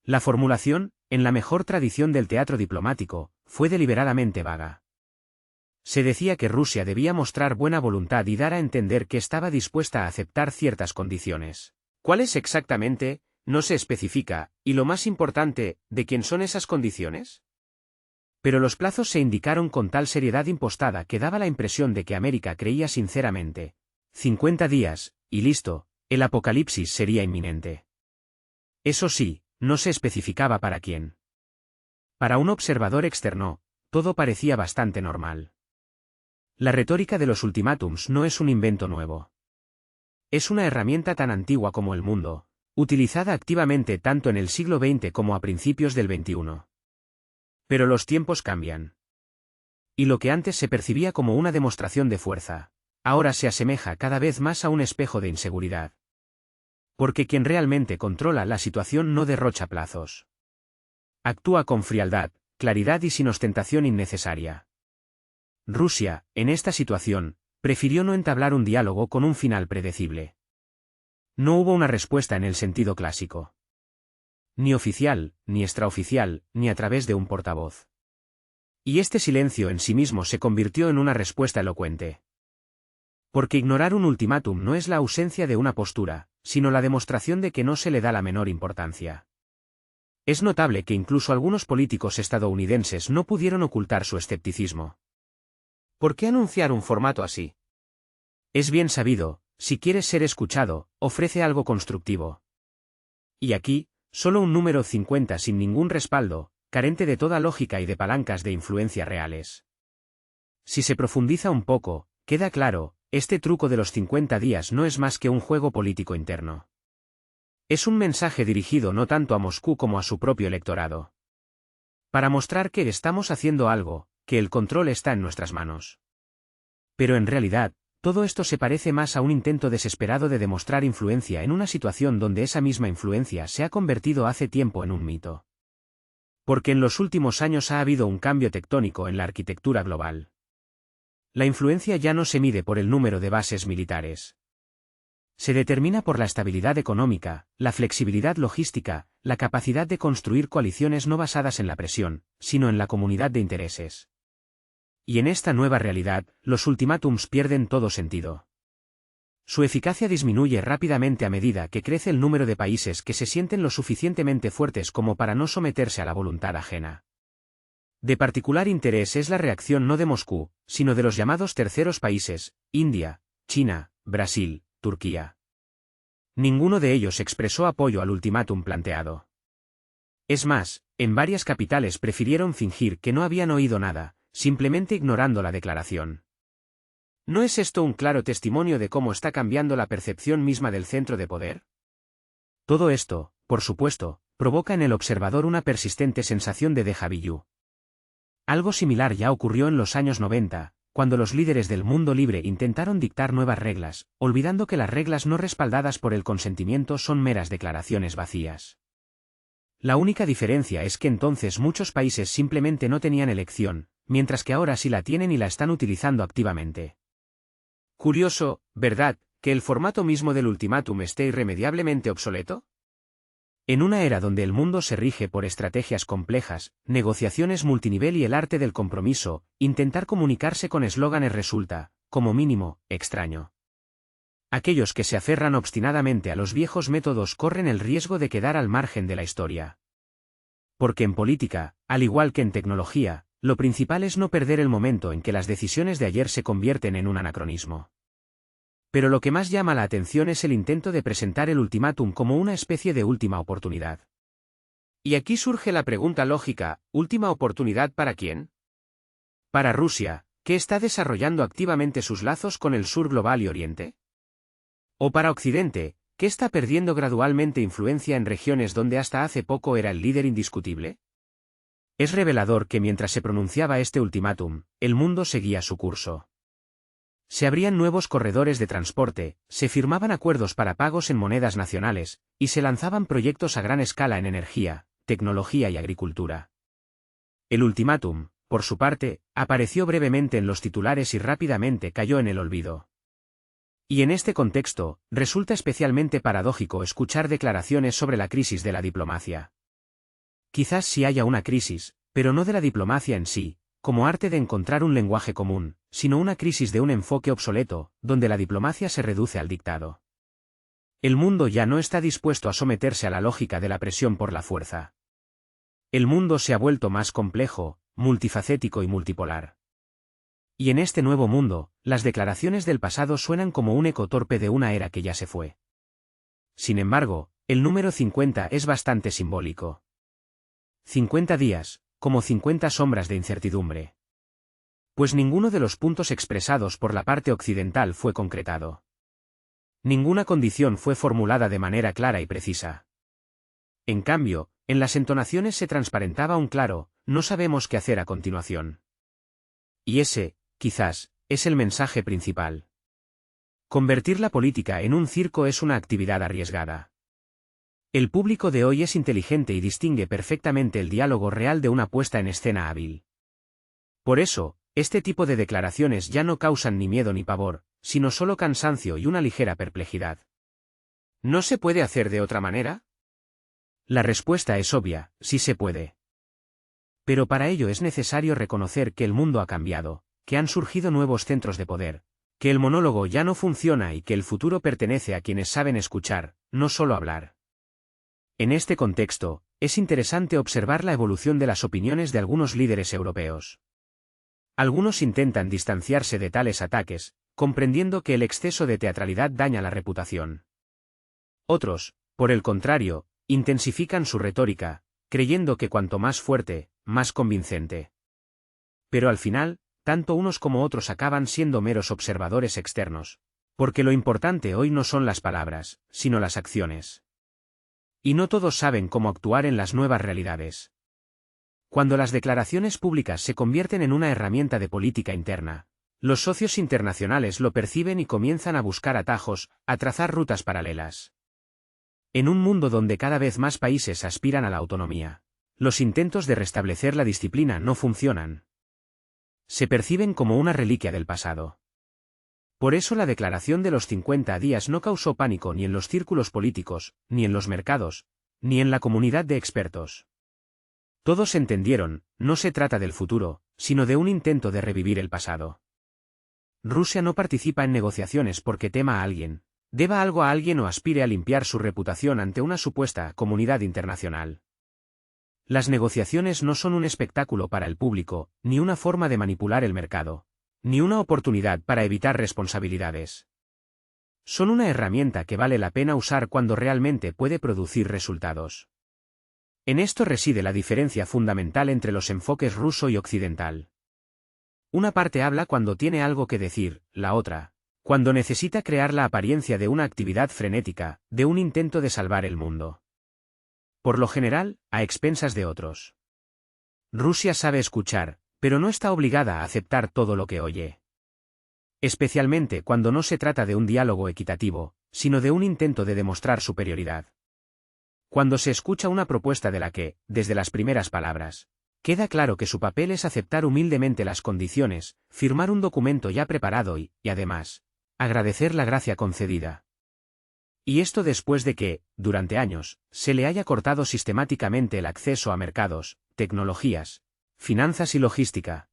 La formulación, en la mejor tradición del teatro diplomático, fue deliberadamente vaga. Se decía que Rusia debía mostrar buena voluntad y dar a entender que estaba dispuesta a aceptar ciertas condiciones. ¿Cuáles exactamente? No se especifica, y lo más importante, ¿de quién son esas condiciones? Pero los plazos se indicaron con tal seriedad impostada que daba la impresión de que América creía sinceramente. 50 días, y listo, el apocalipsis sería inminente. Eso sí, no se especificaba para quién. Para un observador externo, todo parecía bastante normal. La retórica de los ultimátums no es un invento nuevo. Es una herramienta tan antigua como el mundo, utilizada activamente tanto en el siglo XX como a principios del XXI. Pero los tiempos cambian. Y lo que antes se percibía como una demostración de fuerza, ahora se asemeja cada vez más a un espejo de inseguridad. Porque quien realmente controla la situación no derrocha plazos. Actúa con frialdad, claridad y sin ostentación innecesaria. Rusia, en esta situación, prefirió no entablar un diálogo con un final predecible. No hubo una respuesta en el sentido clásico. Ni oficial, ni extraoficial, ni a través de un portavoz. Y este silencio en sí mismo se convirtió en una respuesta elocuente. Porque ignorar un ultimátum no es la ausencia de una postura, sino la demostración de que no se le da la menor importancia. Es notable que incluso algunos políticos estadounidenses no pudieron ocultar su escepticismo. ¿Por qué anunciar un formato así? Es bien sabido, si quieres ser escuchado, ofrece algo constructivo. Y aquí, solo un número 50 sin ningún respaldo, carente de toda lógica y de palancas de influencia reales. Si se profundiza un poco, queda claro, este truco de los 50 días no es más que un juego político interno. Es un mensaje dirigido no tanto a Moscú como a su propio electorado. Para mostrar que estamos haciendo algo, que el control está en nuestras manos. Pero en realidad, todo esto se parece más a un intento desesperado de demostrar influencia en una situación donde esa misma influencia se ha convertido hace tiempo en un mito. Porque en los últimos años ha habido un cambio tectónico en la arquitectura global. La influencia ya no se mide por el número de bases militares. Se determina por la estabilidad económica, la flexibilidad logística, la capacidad de construir coaliciones no basadas en la presión, sino en la comunidad de intereses. Y en esta nueva realidad, los ultimátums pierden todo sentido. Su eficacia disminuye rápidamente a medida que crece el número de países que se sienten lo suficientemente fuertes como para no someterse a la voluntad ajena. De particular interés es la reacción no de Moscú, sino de los llamados terceros países, India, China, Brasil, Turquía. Ninguno de ellos expresó apoyo al ultimátum planteado. Es más, en varias capitales prefirieron fingir que no habían oído nada, simplemente ignorando la declaración. ¿No es esto un claro testimonio de cómo está cambiando la percepción misma del centro de poder? Todo esto, por supuesto, provoca en el observador una persistente sensación de déjà vu. Algo similar ya ocurrió en los años 90, cuando los líderes del mundo libre intentaron dictar nuevas reglas, olvidando que las reglas no respaldadas por el consentimiento son meras declaraciones vacías. La única diferencia es que entonces muchos países simplemente no tenían elección, mientras que ahora sí la tienen y la están utilizando activamente. Curioso, ¿verdad?, que el formato mismo del ultimátum esté irremediablemente obsoleto. En una era donde el mundo se rige por estrategias complejas, negociaciones multinivel y el arte del compromiso, intentar comunicarse con eslóganes resulta, como mínimo, extraño. Aquellos que se aferran obstinadamente a los viejos métodos corren el riesgo de quedar al margen de la historia. Porque en política, al igual que en tecnología, lo principal es no perder el momento en que las decisiones de ayer se convierten en un anacronismo. Pero lo que más llama la atención es el intento de presentar el ultimátum como una especie de última oportunidad. Y aquí surge la pregunta lógica, ¿última oportunidad para quién? Para Rusia, que está desarrollando activamente sus lazos con el sur global y Oriente. ¿O para Occidente, que está perdiendo gradualmente influencia en regiones donde hasta hace poco era el líder indiscutible? Es revelador que mientras se pronunciaba este ultimátum, el mundo seguía su curso. Se abrían nuevos corredores de transporte, se firmaban acuerdos para pagos en monedas nacionales, y se lanzaban proyectos a gran escala en energía, tecnología y agricultura. El ultimátum, por su parte, apareció brevemente en los titulares y rápidamente cayó en el olvido. Y en este contexto, resulta especialmente paradójico escuchar declaraciones sobre la crisis de la diplomacia. Quizás sí haya una crisis, pero no de la diplomacia en sí, como arte de encontrar un lenguaje común, sino una crisis de un enfoque obsoleto, donde la diplomacia se reduce al dictado. El mundo ya no está dispuesto a someterse a la lógica de la presión por la fuerza. El mundo se ha vuelto más complejo, multifacético y multipolar. Y en este nuevo mundo, las declaraciones del pasado suenan como un eco torpe de una era que ya se fue. Sin embargo, el número 50 es bastante simbólico. 50 días, como 50 sombras de incertidumbre. Pues ninguno de los puntos expresados por la parte occidental fue concretado. Ninguna condición fue formulada de manera clara y precisa. En cambio, en las entonaciones se transparentaba un claro, no sabemos qué hacer a continuación. Y ese, quizás, es el mensaje principal. Convertir la política en un circo es una actividad arriesgada. El público de hoy es inteligente y distingue perfectamente el diálogo real de una puesta en escena hábil. Por eso, este tipo de declaraciones ya no causan ni miedo ni pavor, sino solo cansancio y una ligera perplejidad. ¿No se puede hacer de otra manera? La respuesta es obvia, sí se puede. Pero para ello es necesario reconocer que el mundo ha cambiado, que han surgido nuevos centros de poder, que el monólogo ya no funciona y que el futuro pertenece a quienes saben escuchar, no solo hablar. En este contexto, es interesante observar la evolución de las opiniones de algunos líderes europeos. Algunos intentan distanciarse de tales ataques, comprendiendo que el exceso de teatralidad daña la reputación. Otros, por el contrario, intensifican su retórica, creyendo que cuanto más fuerte, más convincente. Pero al final, tanto unos como otros acaban siendo meros observadores externos, porque lo importante hoy no son las palabras, sino las acciones. Y no todos saben cómo actuar en las nuevas realidades. Cuando las declaraciones públicas se convierten en una herramienta de política interna, los socios internacionales lo perciben y comienzan a buscar atajos, a trazar rutas paralelas. En un mundo donde cada vez más países aspiran a la autonomía, los intentos de restablecer la disciplina no funcionan. Se perciben como una reliquia del pasado. Por eso la declaración de los 50 días no causó pánico ni en los círculos políticos, ni en los mercados, ni en la comunidad de expertos. Todos entendieron, no se trata del futuro, sino de un intento de revivir el pasado. Rusia no participa en negociaciones porque tema a alguien, deba algo a alguien o aspire a limpiar su reputación ante una supuesta comunidad internacional. Las negociaciones no son un espectáculo para el público, ni una forma de manipular el mercado, ni una oportunidad para evitar responsabilidades. Son una herramienta que vale la pena usar cuando realmente puede producir resultados. En esto reside la diferencia fundamental entre los enfoques ruso y occidental. Una parte habla cuando tiene algo que decir, la otra, cuando necesita crear la apariencia de una actividad frenética, de un intento de salvar el mundo. Por lo general, a expensas de otros. Rusia sabe escuchar, pero no está obligada a aceptar todo lo que oye. Especialmente cuando no se trata de un diálogo equitativo, sino de un intento de demostrar superioridad. Cuando se escucha una propuesta de la que, desde las primeras palabras, queda claro que su papel es aceptar humildemente las condiciones, firmar un documento ya preparado y además, agradecer la gracia concedida. Y esto después de que, durante años, se le haya cortado sistemáticamente el acceso a mercados, tecnologías, finanzas y logística.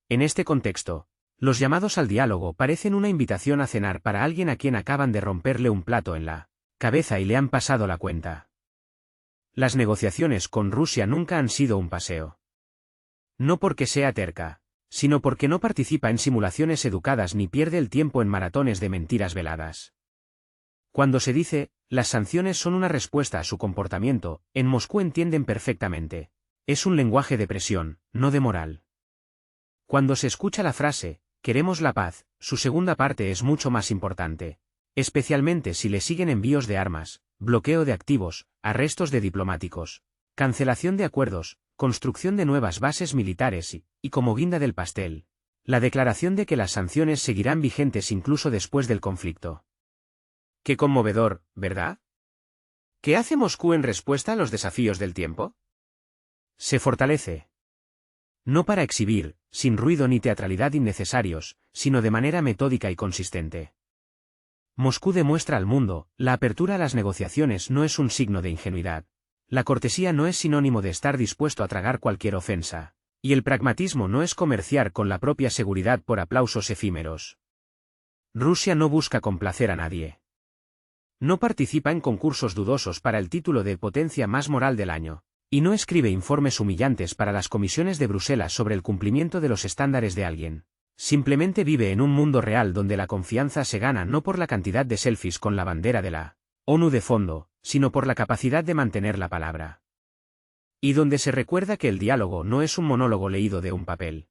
En este contexto, los llamados al diálogo parecen una invitación a cenar para alguien a quien acaban de romperle un plato en la cabeza y le han pasado la cuenta. Las negociaciones con Rusia nunca han sido un paseo. No porque sea terca, sino porque no participa en simulaciones educadas ni pierde el tiempo en maratones de mentiras veladas. Cuando se dice, las sanciones son una respuesta a su comportamiento, en Moscú entienden perfectamente. Es un lenguaje de presión, no de moral. Cuando se escucha la frase, queremos la paz, su segunda parte es mucho más importante. Especialmente si le siguen envíos de armas, bloqueo de activos, arrestos de diplomáticos, cancelación de acuerdos, construcción de nuevas bases militares y como guinda del pastel, la declaración de que las sanciones seguirán vigentes incluso después del conflicto. Qué conmovedor, ¿verdad? ¿Qué hace Moscú en respuesta a los desafíos del tiempo? Se fortalece. No para exhibir, sin ruido ni teatralidad innecesarios, sino de manera metódica y consistente. Moscú demuestra al mundo, la apertura a las negociaciones no es un signo de ingenuidad. La cortesía no es sinónimo de estar dispuesto a tragar cualquier ofensa, y el pragmatismo no es comerciar con la propia seguridad por aplausos efímeros. Rusia no busca complacer a nadie. No participa en concursos dudosos para el título de potencia más moral del año, y no escribe informes humillantes para las comisiones de Bruselas sobre el cumplimiento de los estándares de alguien. Simplemente vive en un mundo real donde la confianza se gana no por la cantidad de selfies con la bandera de la ONU de fondo, sino por la capacidad de mantener la palabra. Y donde se recuerda que el diálogo no es un monólogo leído de un papel.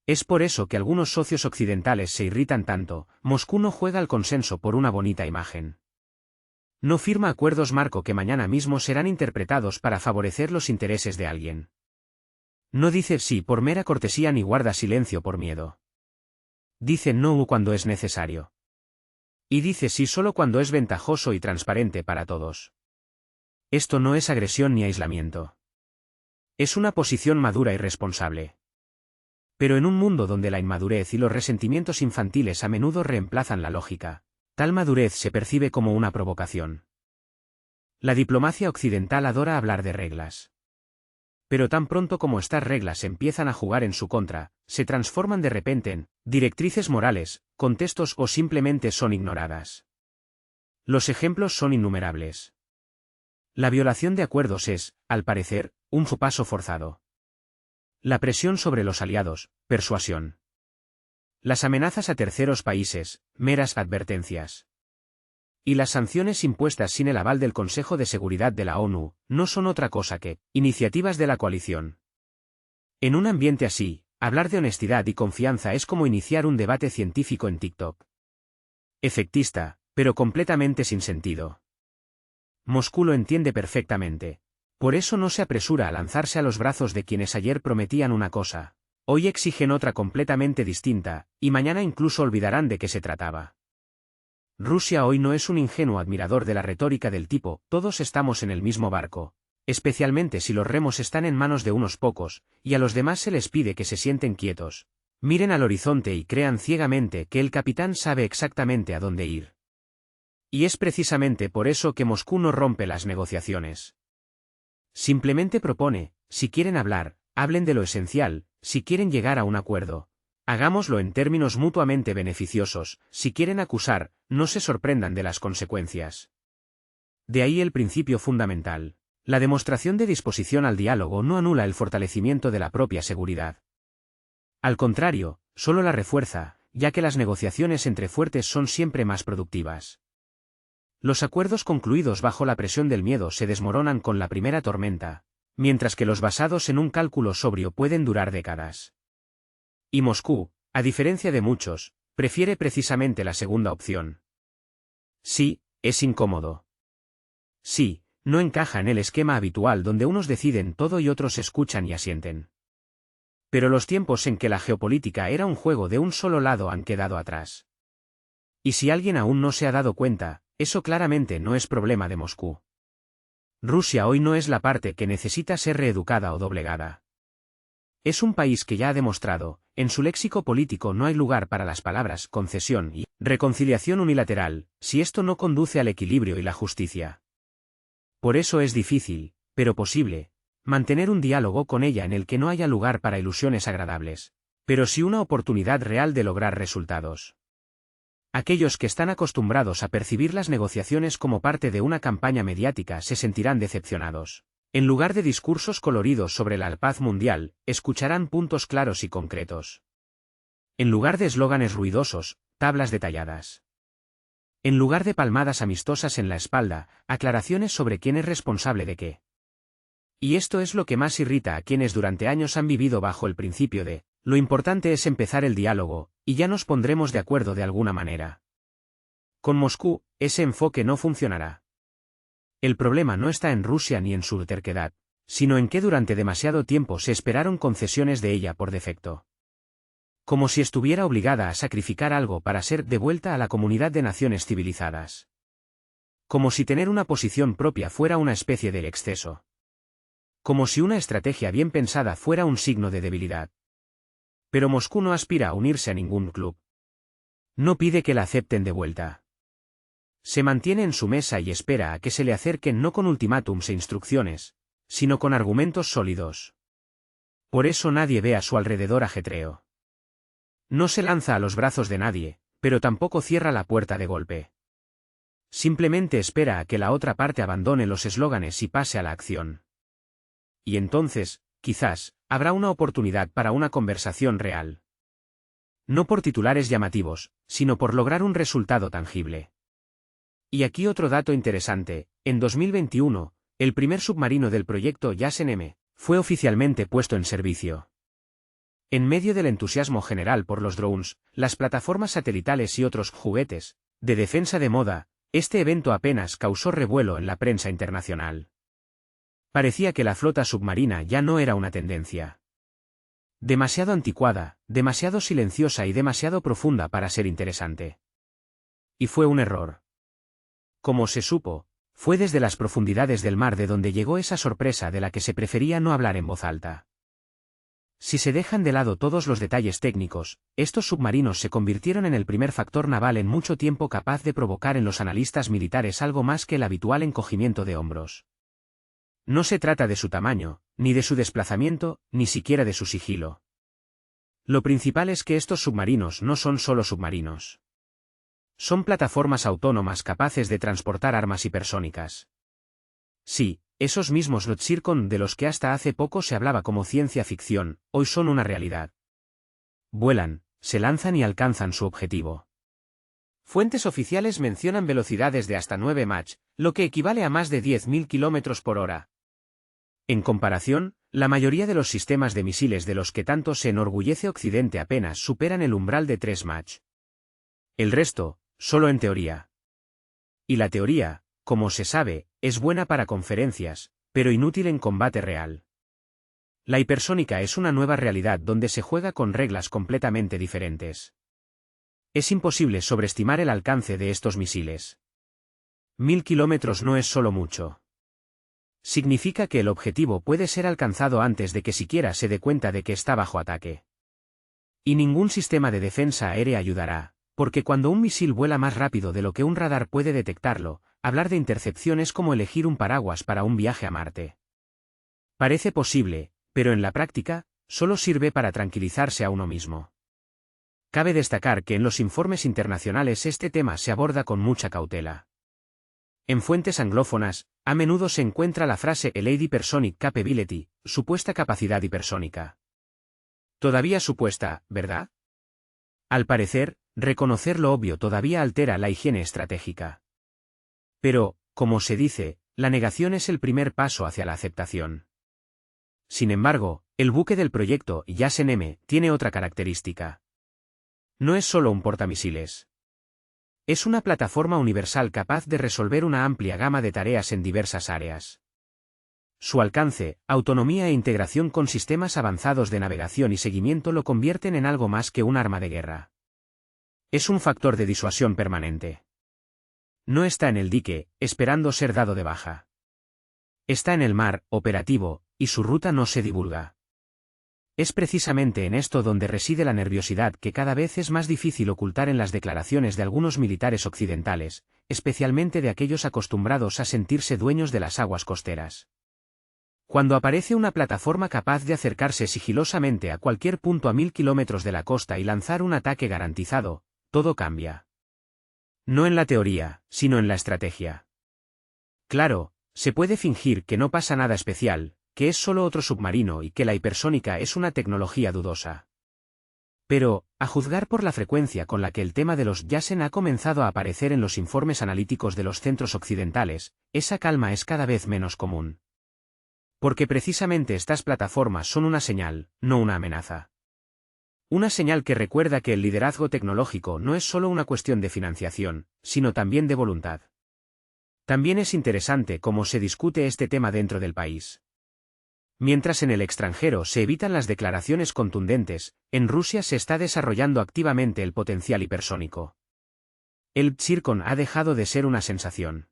Es por eso que algunos socios occidentales se irritan tanto. Moscú no juega al consenso por una bonita imagen. No firma acuerdos marco que mañana mismo serán interpretados para favorecer los intereses de alguien. No dice sí por mera cortesía ni guarda silencio por miedo. Dice no cuando es necesario. Y dice sí solo cuando es ventajoso y transparente para todos. Esto no es agresión ni aislamiento. Es una posición madura y responsable. Pero en un mundo donde la inmadurez y los resentimientos infantiles a menudo reemplazan la lógica, tal madurez se percibe como una provocación. La diplomacia occidental adora hablar de reglas. Pero tan pronto como estas reglas empiezan a jugar en su contra, se transforman de repente en directrices morales, contextos o simplemente son ignoradas. Los ejemplos son innumerables. La violación de acuerdos es, al parecer, un paso forzado. La presión sobre los aliados, persuasión. Las amenazas a terceros países, meras advertencias. Y las sanciones impuestas sin el aval del Consejo de Seguridad de la ONU, no son otra cosa que iniciativas de la coalición. En un ambiente así, hablar de honestidad y confianza es como iniciar un debate científico en TikTok. Efectista, pero completamente sin sentido. Moscú lo entiende perfectamente. Por eso no se apresura a lanzarse a los brazos de quienes ayer prometían una cosa, hoy exigen otra completamente distinta, y mañana incluso olvidarán de qué se trataba. Rusia hoy no es un ingenuo admirador de la retórica del tipo, todos estamos en el mismo barco, especialmente si los remos están en manos de unos pocos, y a los demás se les pide que se sienten quietos, miren al horizonte y crean ciegamente que el capitán sabe exactamente a dónde ir. Y es precisamente por eso que Moscú no rompe las negociaciones. Simplemente propone, si quieren hablar, hablen de lo esencial, si quieren llegar a un acuerdo. Hagámoslo en términos mutuamente beneficiosos, si quieren acusar, no se sorprendan de las consecuencias. De ahí el principio fundamental. La demostración de disposición al diálogo no anula el fortalecimiento de la propia seguridad. Al contrario, solo la refuerza, ya que las negociaciones entre fuertes son siempre más productivas. Los acuerdos concluidos bajo la presión del miedo se desmoronan con la primera tormenta, mientras que los basados en un cálculo sobrio pueden durar décadas. Y Moscú, a diferencia de muchos, prefiere precisamente la segunda opción. Sí, es incómodo. Sí, no encaja en el esquema habitual donde unos deciden todo y otros escuchan y asienten. Pero los tiempos en que la geopolítica era un juego de un solo lado han quedado atrás. Y si alguien aún no se ha dado cuenta, eso claramente no es problema de Moscú. Rusia hoy no es la parte que necesita ser reeducada o doblegada. Es un país que ya ha demostrado, en su léxico político no hay lugar para las palabras concesión y reconciliación unilateral, si esto no conduce al equilibrio y la justicia. Por eso es difícil, pero posible, mantener un diálogo con ella en el que no haya lugar para ilusiones agradables, pero sí una oportunidad real de lograr resultados. Aquellos que están acostumbrados a percibir las negociaciones como parte de una campaña mediática se sentirán decepcionados. En lugar de discursos coloridos sobre la paz mundial, escucharán puntos claros y concretos. En lugar de eslóganes ruidosos, tablas detalladas. En lugar de palmadas amistosas en la espalda, aclaraciones sobre quién es responsable de qué. Y esto es lo que más irrita a quienes durante años han vivido bajo el principio de, lo importante es empezar el diálogo, y ya nos pondremos de acuerdo de alguna manera. Con Moscú, ese enfoque no funcionará. El problema no está en Rusia ni en su terquedad, sino en que durante demasiado tiempo se esperaron concesiones de ella por defecto. Como si estuviera obligada a sacrificar algo para ser devuelta a la comunidad de naciones civilizadas. Como si tener una posición propia fuera una especie de exceso. Como si una estrategia bien pensada fuera un signo de debilidad. Pero Moscú no aspira a unirse a ningún club. No pide que la acepten de vuelta. Se mantiene en su mesa y espera a que se le acerquen no con ultimátums e instrucciones, sino con argumentos sólidos. Por eso nadie ve a su alrededor ajetreo. No se lanza a los brazos de nadie, pero tampoco cierra la puerta de golpe. Simplemente espera a que la otra parte abandone los eslóganes y pase a la acción. Y entonces, quizás, habrá una oportunidad para una conversación real. No por titulares llamativos, sino por lograr un resultado tangible. Y aquí otro dato interesante, en 2021, el primer submarino del proyecto Yasen M fue oficialmente puesto en servicio. En medio del entusiasmo general por los drones, las plataformas satelitales y otros juguetes de defensa de moda, este evento apenas causó revuelo en la prensa internacional. Parecía que la flota submarina ya no era una tendencia. Demasiado anticuada, demasiado silenciosa y demasiado profunda para ser interesante. Y fue un error. Como se supo, fue desde las profundidades del mar de donde llegó esa sorpresa de la que se prefería no hablar en voz alta. Si se dejan de lado todos los detalles técnicos, estos submarinos se convirtieron en el primer factor naval en mucho tiempo capaz de provocar en los analistas militares algo más que el habitual encogimiento de hombros. No se trata de su tamaño, ni de su desplazamiento, ni siquiera de su sigilo. Lo principal es que estos submarinos no son solo submarinos. Son plataformas autónomas capaces de transportar armas hipersónicas. Sí, esos mismos Lotsirkon de los que hasta hace poco se hablaba como ciencia ficción, hoy son una realidad. Vuelan, se lanzan y alcanzan su objetivo. Fuentes oficiales mencionan velocidades de hasta 9 Mach, lo que equivale a más de 10.000 km por hora. En comparación, la mayoría de los sistemas de misiles de los que tanto se enorgullece Occidente apenas superan el umbral de 3 Mach. El resto, solo en teoría. Y la teoría, como se sabe, es buena para conferencias, pero inútil en combate real. La hipersónica es una nueva realidad donde se juega con reglas completamente diferentes. Es imposible sobreestimar el alcance de estos misiles. 1000 kilómetros no es solo mucho. Significa que el objetivo puede ser alcanzado antes de que siquiera se dé cuenta de que está bajo ataque. Y ningún sistema de defensa aérea ayudará, porque cuando un misil vuela más rápido de lo que un radar puede detectarlo, hablar de intercepción es como elegir un paraguas para un viaje a Marte. Parece posible, pero en la práctica, solo sirve para tranquilizarse a uno mismo. Cabe destacar que en los informes internacionales este tema se aborda con mucha cautela. En fuentes anglófonas, a menudo se encuentra la frase Elite Hypersonic Capability, supuesta capacidad hipersónica. Todavía supuesta, ¿verdad? Al parecer, reconocer lo obvio todavía altera la higiene estratégica. Pero, como se dice, la negación es el primer paso hacia la aceptación. Sin embargo, el buque del proyecto JASSM tiene otra característica. No es solo un portamisiles. Es una plataforma universal capaz de resolver una amplia gama de tareas en diversas áreas. Su alcance, autonomía e integración con sistemas avanzados de navegación y seguimiento lo convierten en algo más que un arma de guerra. Es un factor de disuasión permanente. No está en el dique, esperando ser dado de baja. Está en el mar, operativo, y su ruta no se divulga. Es precisamente en esto donde reside la nerviosidad que cada vez es más difícil ocultar en las declaraciones de algunos militares occidentales, especialmente de aquellos acostumbrados a sentirse dueños de las aguas costeras. Cuando aparece una plataforma capaz de acercarse sigilosamente a cualquier punto a 1000 kilómetros de la costa y lanzar un ataque garantizado, todo cambia. No en la teoría, sino en la estrategia. Claro, se puede fingir que no pasa nada especial, que es solo otro submarino y que la hipersónica es una tecnología dudosa. Pero, a juzgar por la frecuencia con la que el tema de los JASSM ha comenzado a aparecer en los informes analíticos de los centros occidentales, esa calma es cada vez menos común. Porque precisamente estas plataformas son una señal, no una amenaza. Una señal que recuerda que el liderazgo tecnológico no es solo una cuestión de financiación, sino también de voluntad. También es interesante cómo se discute este tema dentro del país. Mientras en el extranjero se evitan las declaraciones contundentes, en Rusia se está desarrollando activamente el potencial hipersónico. El Zircon ha dejado de ser una sensación.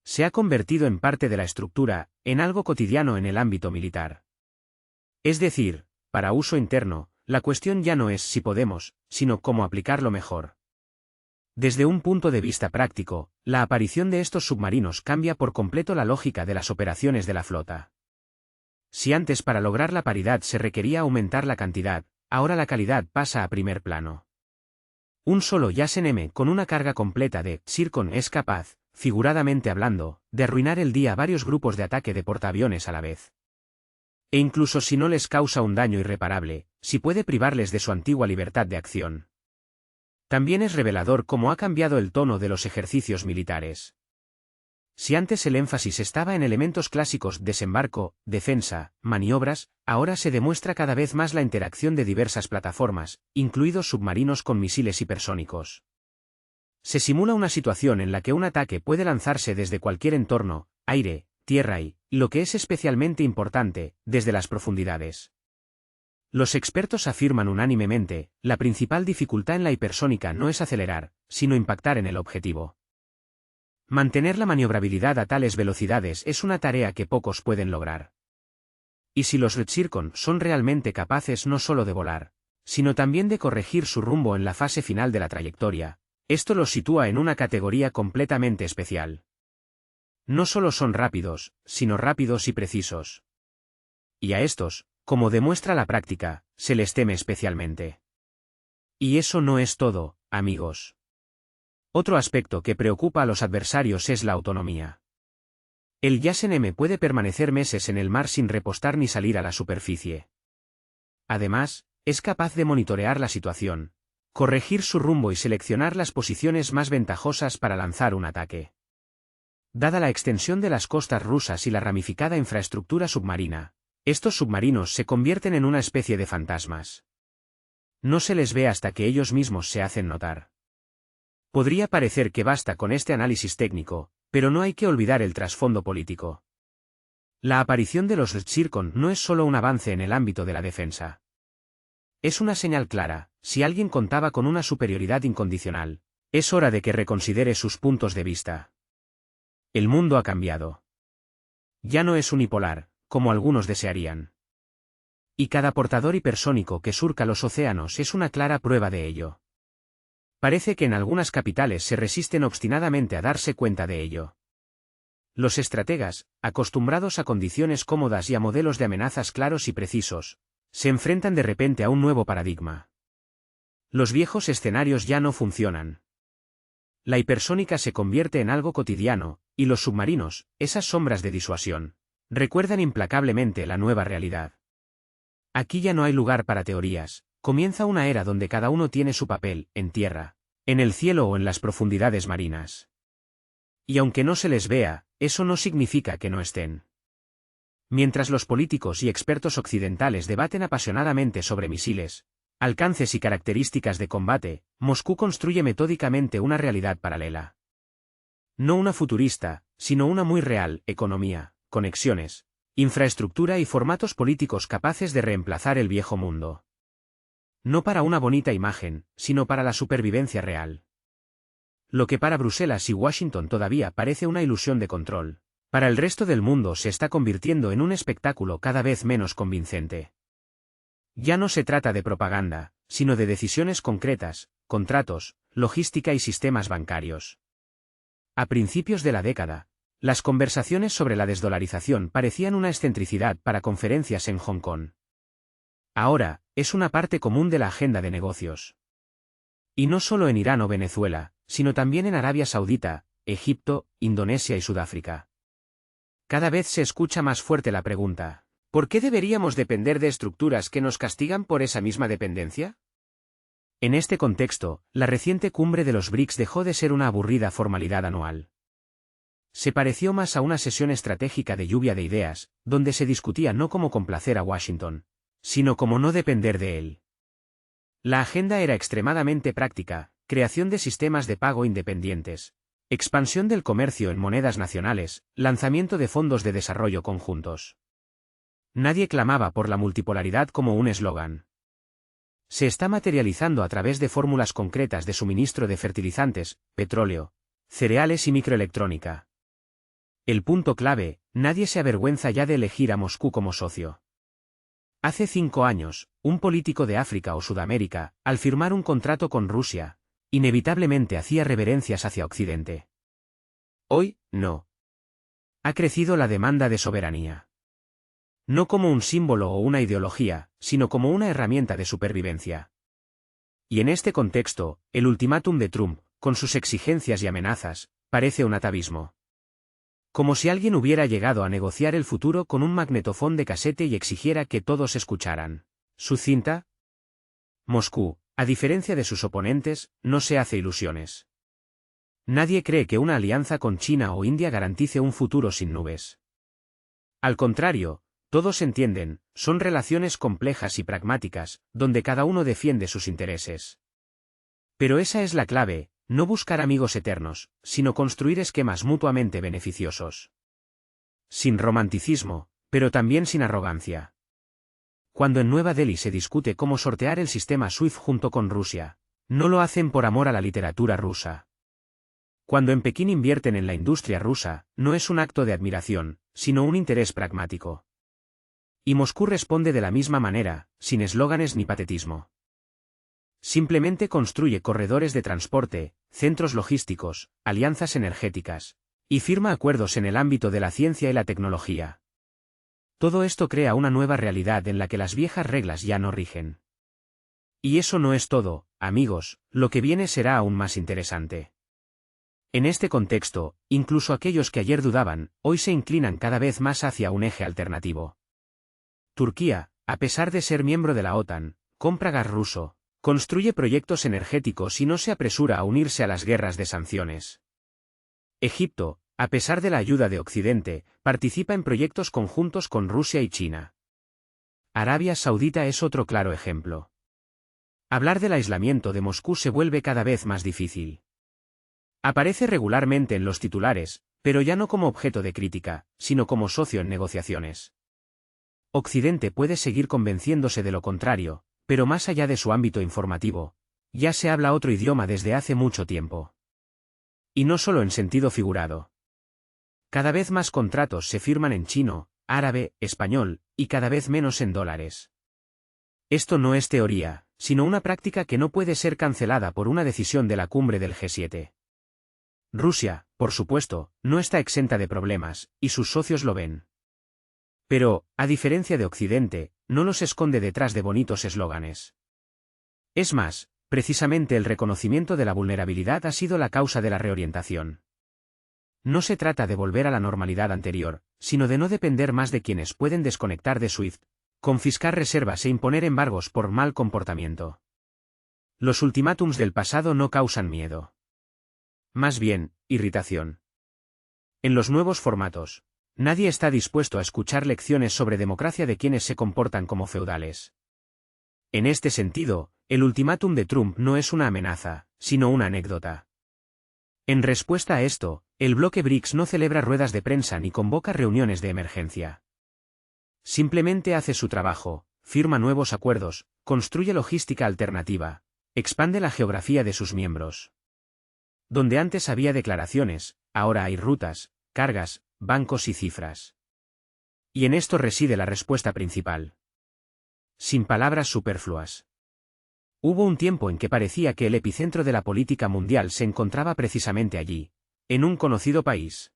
Se ha convertido en parte de la estructura, en algo cotidiano en el ámbito militar. Es decir, para uso interno, la cuestión ya no es si podemos, sino cómo aplicarlo mejor. Desde un punto de vista práctico, la aparición de estos submarinos cambia por completo la lógica de las operaciones de la flota. Si antes para lograr la paridad se requería aumentar la cantidad, ahora la calidad pasa a primer plano. Un solo JASSM con una carga completa de Zircon es capaz, figuradamente hablando, de arruinar el día a varios grupos de ataque de portaaviones a la vez. E incluso si no les causa un daño irreparable, si puede privarles de su antigua libertad de acción. También es revelador cómo ha cambiado el tono de los ejercicios militares. Si antes el énfasis estaba en elementos clásicos, desembarco, defensa, maniobras, ahora se demuestra cada vez más la interacción de diversas plataformas, incluidos submarinos con misiles hipersónicos. Se simula una situación en la que un ataque puede lanzarse desde cualquier entorno, aire, tierra y, lo que es especialmente importante, desde las profundidades. Los expertos afirman unánimemente, la principal dificultad en la hipersónica no es acelerar, sino impactar en el objetivo. Mantener la maniobrabilidad a tales velocidades es una tarea que pocos pueden lograr. Y si los Zircon son realmente capaces no solo de volar, sino también de corregir su rumbo en la fase final de la trayectoria, esto los sitúa en una categoría completamente especial. No solo son rápidos, sino rápidos y precisos. Y a estos, como demuestra la práctica, se les teme especialmente. Y eso no es todo, amigos. Otro aspecto que preocupa a los adversarios es la autonomía. El JASSM puede permanecer meses en el mar sin repostar ni salir a la superficie. Además, Es capaz de monitorear la situación, corregir su rumbo y seleccionar las posiciones más ventajosas para lanzar un ataque. Dada la extensión de las costas rusas y la ramificada infraestructura submarina, estos submarinos se convierten en una especie de fantasmas. No se les ve hasta que ellos mismos se hacen notar. Podría parecer que basta con este análisis técnico, pero no hay que olvidar el trasfondo político. La aparición de los Zircon no es solo un avance en el ámbito de la defensa. Es una señal clara: si alguien contaba con una superioridad incondicional, es hora de que reconsidere sus puntos de vista. El mundo ha cambiado. Ya no es unipolar, como algunos desearían. Y cada portador hipersónico que surca los océanos es una clara prueba de ello. Parece que en algunas capitales se resisten obstinadamente a darse cuenta de ello. Los estrategas, acostumbrados a condiciones cómodas y a modelos de amenazas claros y precisos, se enfrentan de repente a un nuevo paradigma. Los viejos escenarios ya no funcionan. La hipersónica se convierte en algo cotidiano, y los submarinos, esas sombras de disuasión, recuerdan implacablemente la nueva realidad. Aquí ya no hay lugar para teorías, comienza una era donde cada uno tiene su papel, en tierra, en el cielo o en las profundidades marinas. Y aunque no se les vea, eso no significa que no estén. Mientras los políticos y expertos occidentales debaten apasionadamente sobre misiles, alcances y características de combate, Moscú construye metódicamente una realidad paralela. No una futurista, sino una muy real: economía, conexiones, infraestructura y formatos políticos capaces de reemplazar el viejo mundo. No para una bonita imagen, sino para la supervivencia real. Lo que para Bruselas y Washington todavía parece una ilusión de control, para el resto del mundo se está convirtiendo en un espectáculo cada vez menos convincente. Ya no se trata de propaganda, sino de decisiones concretas, contratos, logística y sistemas bancarios. A principios de la década, las conversaciones sobre la desdolarización parecían una excentricidad para conferencias en Hong Kong. Ahora, es una parte común de la agenda de negocios. Y no solo en Irán o Venezuela, sino también en Arabia Saudita, Egipto, Indonesia y Sudáfrica. Cada vez se escucha más fuerte la pregunta: ¿por qué deberíamos depender de estructuras que nos castigan por esa misma dependencia? En este contexto, la reciente cumbre de los BRICS dejó de ser una aburrida formalidad anual. Se pareció más a una sesión estratégica de lluvia de ideas, donde se discutía no cómo complacer a Washington, sino cómo no depender de él. La agenda era extremadamente práctica: creación de sistemas de pago independientes, expansión del comercio en monedas nacionales, lanzamiento de fondos de desarrollo conjuntos. Nadie clamaba por la multipolaridad como un eslogan. Se está materializando a través de fórmulas concretas de suministro de fertilizantes, petróleo, cereales y microelectrónica. El punto clave: nadie se avergüenza ya de elegir a Moscú como socio. Hace 5 años, un político de África o Sudamérica, al firmar un contrato con Rusia, inevitablemente hacía reverencias hacia Occidente. Hoy, no. Ha crecido la demanda de soberanía. No como un símbolo o una ideología, sino como una herramienta de supervivencia. Y en este contexto, el ultimátum de Trump, con sus exigencias y amenazas, parece un atavismo. Como si alguien hubiera llegado a negociar el futuro con un magnetofón de casete y exigiera que todos escucharan su cinta. Moscú, a diferencia de sus oponentes, no se hace ilusiones. Nadie cree que una alianza con China o India garantice un futuro sin nubes. Al contrario, todos entienden, son relaciones complejas y pragmáticas, donde cada uno defiende sus intereses. Pero esa es la clave: no buscar amigos eternos, sino construir esquemas mutuamente beneficiosos. Sin romanticismo, pero también sin arrogancia. Cuando en Nueva Delhi se discute cómo sortear el sistema SWIFT junto con Rusia, no lo hacen por amor a la literatura rusa. Cuando en Pekín invierten en la industria rusa, no es un acto de admiración, sino un interés pragmático. Y Moscú responde de la misma manera, sin eslóganes ni patetismo. Simplemente construye corredores de transporte, centros logísticos, alianzas energéticas, y firma acuerdos en el ámbito de la ciencia y la tecnología. Todo esto crea una nueva realidad en la que las viejas reglas ya no rigen. Y eso no es todo, amigos, lo que viene será aún más interesante. En este contexto, incluso aquellos que ayer dudaban, hoy se inclinan cada vez más hacia un eje alternativo. Turquía, a pesar de ser miembro de la OTAN, compra gas ruso, construye proyectos energéticos y no se apresura a unirse a las guerras de sanciones. Egipto, a pesar de la ayuda de Occidente, participa en proyectos conjuntos con Rusia y China. Arabia Saudita es otro claro ejemplo. Hablar del aislamiento de Moscú se vuelve cada vez más difícil. Aparece regularmente en los titulares, pero ya no como objeto de crítica, sino como socio en negociaciones. Occidente puede seguir convenciéndose de lo contrario, pero más allá de su ámbito informativo, ya se habla otro idioma desde hace mucho tiempo. Y no solo en sentido figurado. Cada vez más contratos se firman en chino, árabe, español, y cada vez menos en dólares. Esto no es teoría, sino una práctica que no puede ser cancelada por una decisión de la cumbre del G7. Rusia, por supuesto, no está exenta de problemas, y sus socios lo ven. Pero, a diferencia de Occidente, no los esconde detrás de bonitos eslóganes. Es más, precisamente el reconocimiento de la vulnerabilidad ha sido la causa de la reorientación. No se trata de volver a la normalidad anterior, sino de no depender más de quienes pueden desconectar de SWIFT, confiscar reservas e imponer embargos por mal comportamiento. Los ultimátums del pasado no causan miedo. Más bien, irritación. En los nuevos formatos, nadie está dispuesto a escuchar lecciones sobre democracia de quienes se comportan como feudales. En este sentido, el ultimátum de Trump no es una amenaza, sino una anécdota. En respuesta a esto, el bloque BRICS no celebra ruedas de prensa ni convoca reuniones de emergencia. Simplemente hace su trabajo, firma nuevos acuerdos, construye logística alternativa, expande la geografía de sus miembros. Donde antes había declaraciones, ahora hay rutas, cargas, bancos y cifras. Y en esto reside la respuesta principal. Sin palabras superfluas. Hubo un tiempo en que parecía que el epicentro de la política mundial se encontraba precisamente allí, en un conocido país.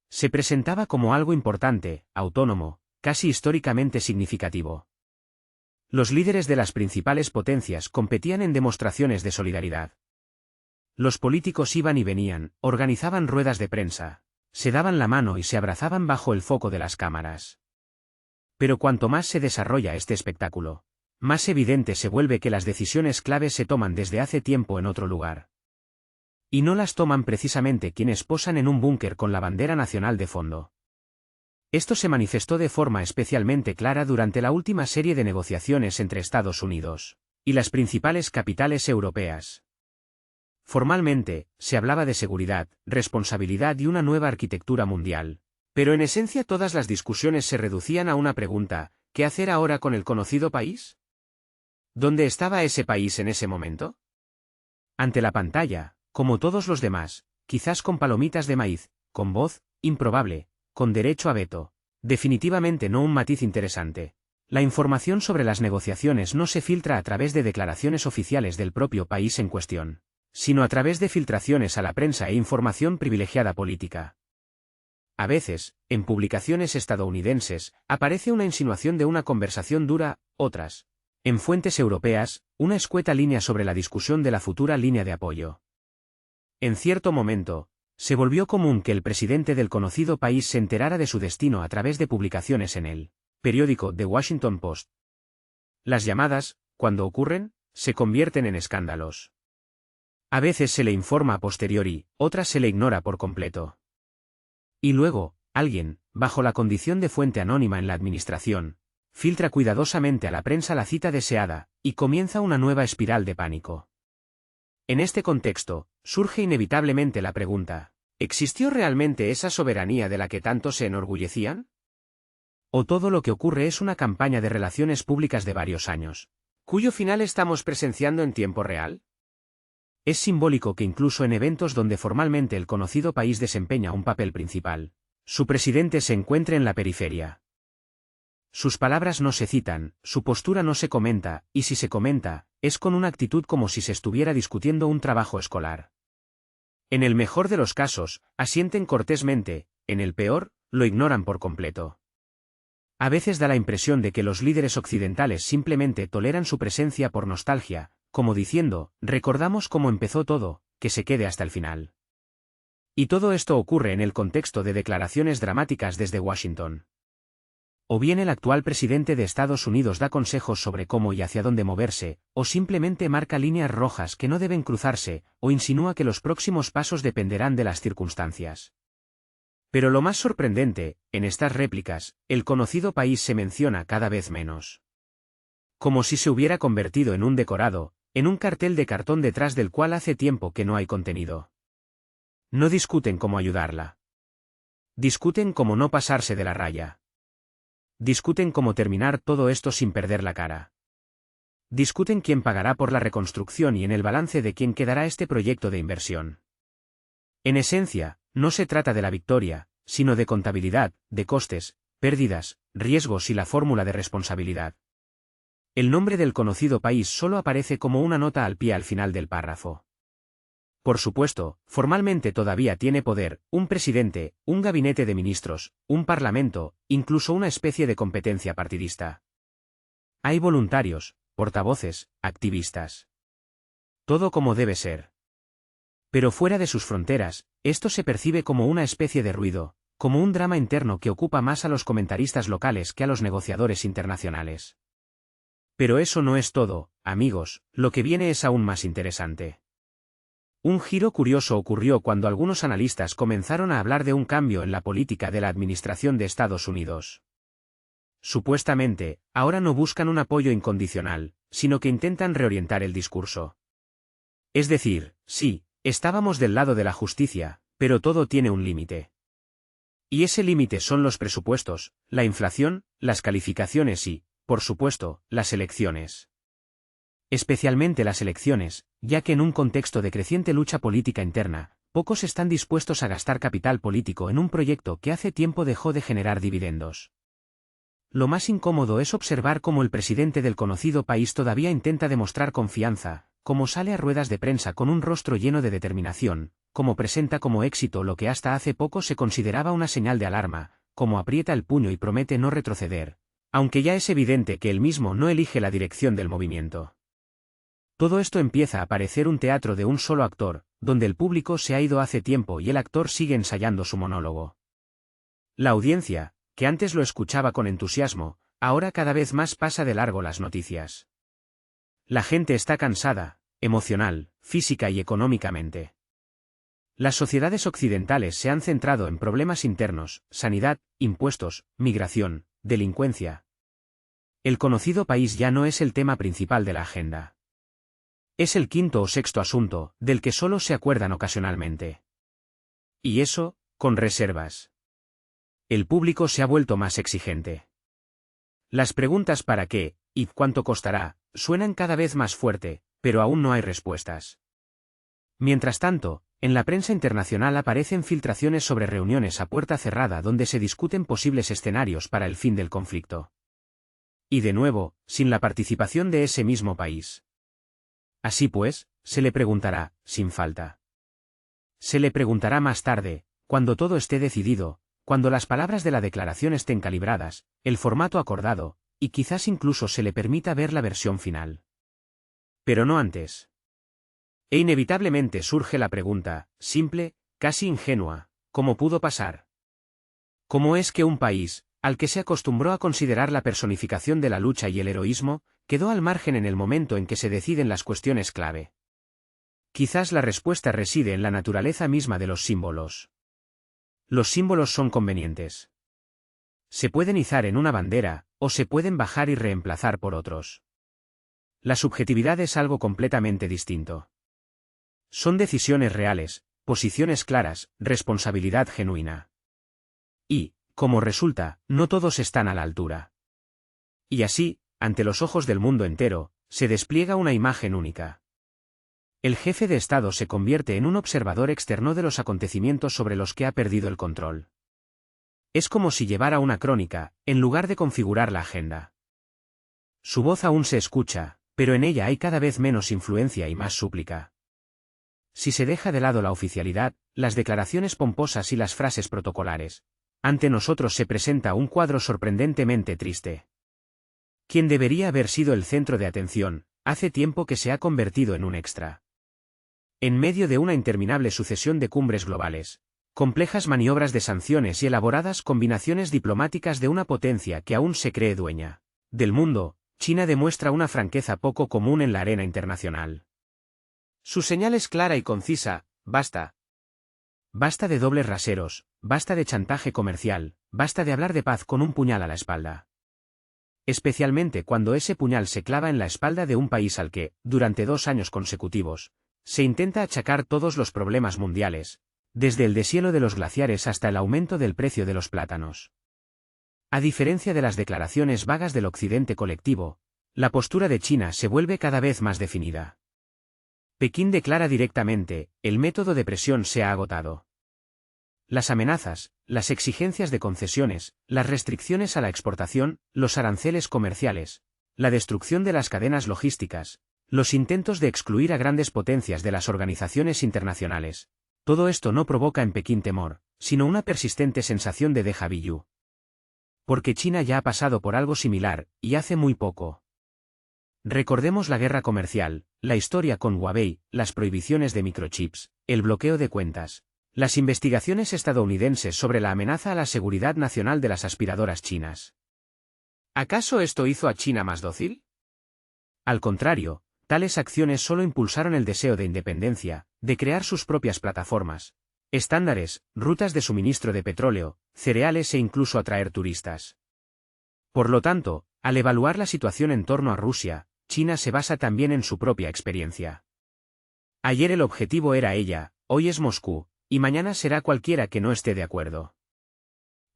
Se presentaba como algo importante, autónomo, casi históricamente significativo. Los líderes de las principales potencias competían en demostraciones de solidaridad. Los políticos iban y venían, organizaban ruedas de prensa, se daban la mano y se abrazaban bajo el foco de las cámaras. Pero cuanto más se desarrolla este espectáculo, más evidente se vuelve que las decisiones claves se toman desde hace tiempo en otro lugar. Y no las toman precisamente quienes posan en un búnker con la bandera nacional de fondo. Esto se manifestó de forma especialmente clara durante la última serie de negociaciones entre Estados Unidos y las principales capitales europeas. Formalmente, se hablaba de seguridad, responsabilidad y una nueva arquitectura mundial, pero en esencia todas las discusiones se reducían a una pregunta: ¿qué hacer ahora con el conocido país? ¿Dónde estaba ese país en ese momento? Ante la pantalla, como todos los demás, quizás con palomitas de maíz, con voz, improbable, con derecho a veto, definitivamente no un matiz interesante. La información sobre las negociaciones no se filtra a través de declaraciones oficiales del propio país en cuestión, sino a través de filtraciones a la prensa e información privilegiada política. A veces, en publicaciones estadounidenses, aparece una insinuación de una conversación dura, otras, en fuentes europeas, una escueta línea sobre la discusión de la futura línea de apoyo. En cierto momento, se volvió común que el presidente del conocido país se enterara de su destino a través de publicaciones en el periódico The Washington Post. Las llamadas, cuando ocurren, se convierten en escándalos. A veces se le informa a posteriori, otras se le ignora por completo. Y luego, alguien, bajo la condición de fuente anónima en la administración, filtra cuidadosamente a la prensa la cita deseada, y comienza una nueva espiral de pánico. En este contexto, surge inevitablemente la pregunta: ¿existió realmente esa soberanía de la que tanto se enorgullecían? ¿O todo lo que ocurre es una campaña de relaciones públicas de varios años, cuyo final estamos presenciando en tiempo real? Es simbólico que incluso en eventos donde formalmente el conocido país desempeña un papel principal, su presidente se encuentre en la periferia. Sus palabras no se citan, su postura no se comenta, y si se comenta, es con una actitud como si se estuviera discutiendo un trabajo escolar. En el mejor de los casos, asienten cortésmente, en el peor, lo ignoran por completo. A veces da la impresión de que los líderes occidentales simplemente toleran su presencia por nostalgia, como diciendo: recordamos cómo empezó todo, que se quede hasta el final. Y todo esto ocurre en el contexto de declaraciones dramáticas desde Washington. O bien el actual presidente de Estados Unidos da consejos sobre cómo y hacia dónde moverse, o simplemente marca líneas rojas que no deben cruzarse, o insinúa que los próximos pasos dependerán de las circunstancias. Pero lo más sorprendente, en estas réplicas, el conocido país se menciona cada vez menos. Como si se hubiera convertido en un decorado, en un cartel de cartón detrás del cual hace tiempo que no hay contenido. No discuten cómo ayudarla. Discuten cómo no pasarse de la raya. Discuten cómo terminar todo esto sin perder la cara. Discuten quién pagará por la reconstrucción y en el balance de quién quedará este proyecto de inversión. En esencia, no se trata de la victoria, sino de contabilidad, de costes, pérdidas, riesgos y la fórmula de responsabilidad. El nombre del conocido país solo aparece como una nota al pie al final del párrafo. Por supuesto, formalmente todavía tiene poder, un presidente, un gabinete de ministros, un parlamento, incluso una especie de competencia partidista. Hay voluntarios, portavoces, activistas. Todo como debe ser. Pero fuera de sus fronteras, esto se percibe como una especie de ruido, como un drama interno que ocupa más a los comentaristas locales que a los negociadores internacionales. Pero eso no es todo, amigos, lo que viene es aún más interesante. Un giro curioso ocurrió cuando algunos analistas comenzaron a hablar de un cambio en la política de la administración de Estados Unidos. Supuestamente, ahora no buscan un apoyo incondicional, sino que intentan reorientar el discurso. Es decir, sí, estábamos del lado de la justicia, pero todo tiene un límite. Y ese límite son los presupuestos, la inflación, las calificaciones y, por supuesto, las elecciones. Especialmente las elecciones, ya que en un contexto de creciente lucha política interna, pocos están dispuestos a gastar capital político en un proyecto que hace tiempo dejó de generar dividendos. Lo más incómodo es observar cómo el presidente del conocido país todavía intenta demostrar confianza, cómo sale a ruedas de prensa con un rostro lleno de determinación, cómo presenta como éxito lo que hasta hace poco se consideraba una señal de alarma, cómo aprieta el puño y promete no retroceder, aunque ya es evidente que él mismo no elige la dirección del movimiento. Todo esto empieza a parecer un teatro de un solo actor, donde el público se ha ido hace tiempo y el actor sigue ensayando su monólogo. La audiencia, que antes lo escuchaba con entusiasmo, ahora cada vez más pasa de largo las noticias. La gente está cansada, emocional, física y económicamente. Las sociedades occidentales se han centrado en problemas internos, sanidad, impuestos, migración, delincuencia. El conocido país ya no es el tema principal de la agenda. Es el quinto o sexto asunto, del que solo se acuerdan ocasionalmente. Y eso, con reservas. El público se ha vuelto más exigente. Las preguntas ¿para qué? ¿Y cuánto costará? Suenan cada vez más fuerte, pero aún no hay respuestas. Mientras tanto, en la prensa internacional aparecen filtraciones sobre reuniones a puerta cerrada donde se discuten posibles escenarios para el fin del conflicto. Y de nuevo, sin la participación de ese mismo país. Así pues, se le preguntará, sin falta. Se le preguntará más tarde, cuando todo esté decidido, cuando las palabras de la declaración estén calibradas, el formato acordado, y quizás incluso se le permita ver la versión final. Pero no antes. E inevitablemente surge la pregunta, simple, casi ingenua, ¿cómo pudo pasar? ¿Cómo es que un país, al que se acostumbró a considerar la personificación de la lucha y el heroísmo, quedó al margen en el momento en que se deciden las cuestiones clave? Quizás la respuesta reside en la naturaleza misma de los símbolos. Los símbolos son convenientes. Se pueden izar en una bandera, o se pueden bajar y reemplazar por otros. La subjetividad es algo completamente distinto. Son decisiones reales, posiciones claras, responsabilidad genuina. Y, como resulta, no todos están a la altura. Y así, ante los ojos del mundo entero, se despliega una imagen única. El jefe de Estado se convierte en un observador externo de los acontecimientos sobre los que ha perdido el control. Es como si llevara una crónica, en lugar de configurar la agenda. Su voz aún se escucha, pero en ella hay cada vez menos influencia y más súplica. Si se deja de lado la oficialidad, las declaraciones pomposas y las frases protocolares, ante nosotros se presenta un cuadro sorprendentemente triste. Quien debería haber sido el centro de atención, hace tiempo que se ha convertido en un extra. En medio de una interminable sucesión de cumbres globales, Complejas maniobras de sanciones y elaboradas combinaciones diplomáticas de una potencia que aún se cree dueña del mundo, China demuestra una franqueza poco común en la arena internacional. Su señal es clara y concisa: basta. Basta de dobles raseros, basta de chantaje comercial, basta de hablar de paz con un puñal a la espalda. Especialmente cuando ese puñal se clava en la espalda de un país al que, durante 2 años consecutivos, se intenta achacar todos los problemas mundiales, desde el deshielo de los glaciares hasta el aumento del precio de los plátanos. A diferencia de las declaraciones vagas del occidente colectivo, la postura de China se vuelve cada vez más definida. Pekín declara directamente: el método de presión se ha agotado. Las amenazas, las exigencias de concesiones, las restricciones a la exportación, los aranceles comerciales, la destrucción de las cadenas logísticas, los intentos de excluir a grandes potencias de las organizaciones internacionales, todo esto no provoca en Pekín temor, sino una persistente sensación de déjà vu. Porque China ya ha pasado por algo similar, y hace muy poco. Recordemos la guerra comercial, la historia con Huawei, las prohibiciones de microchips, el bloqueo de cuentas, las investigaciones estadounidenses sobre la amenaza a la seguridad nacional de las aspiradoras chinas. ¿Acaso esto hizo a China más dócil? Al contrario, tales acciones solo impulsaron el deseo de independencia, de crear sus propias plataformas, estándares, rutas de suministro de petróleo, cereales e incluso atraer turistas. Por lo tanto, al evaluar la situación en torno a Rusia, China se basa también en su propia experiencia. Ayer el objetivo era ella, hoy es Moscú, y mañana será cualquiera que no esté de acuerdo.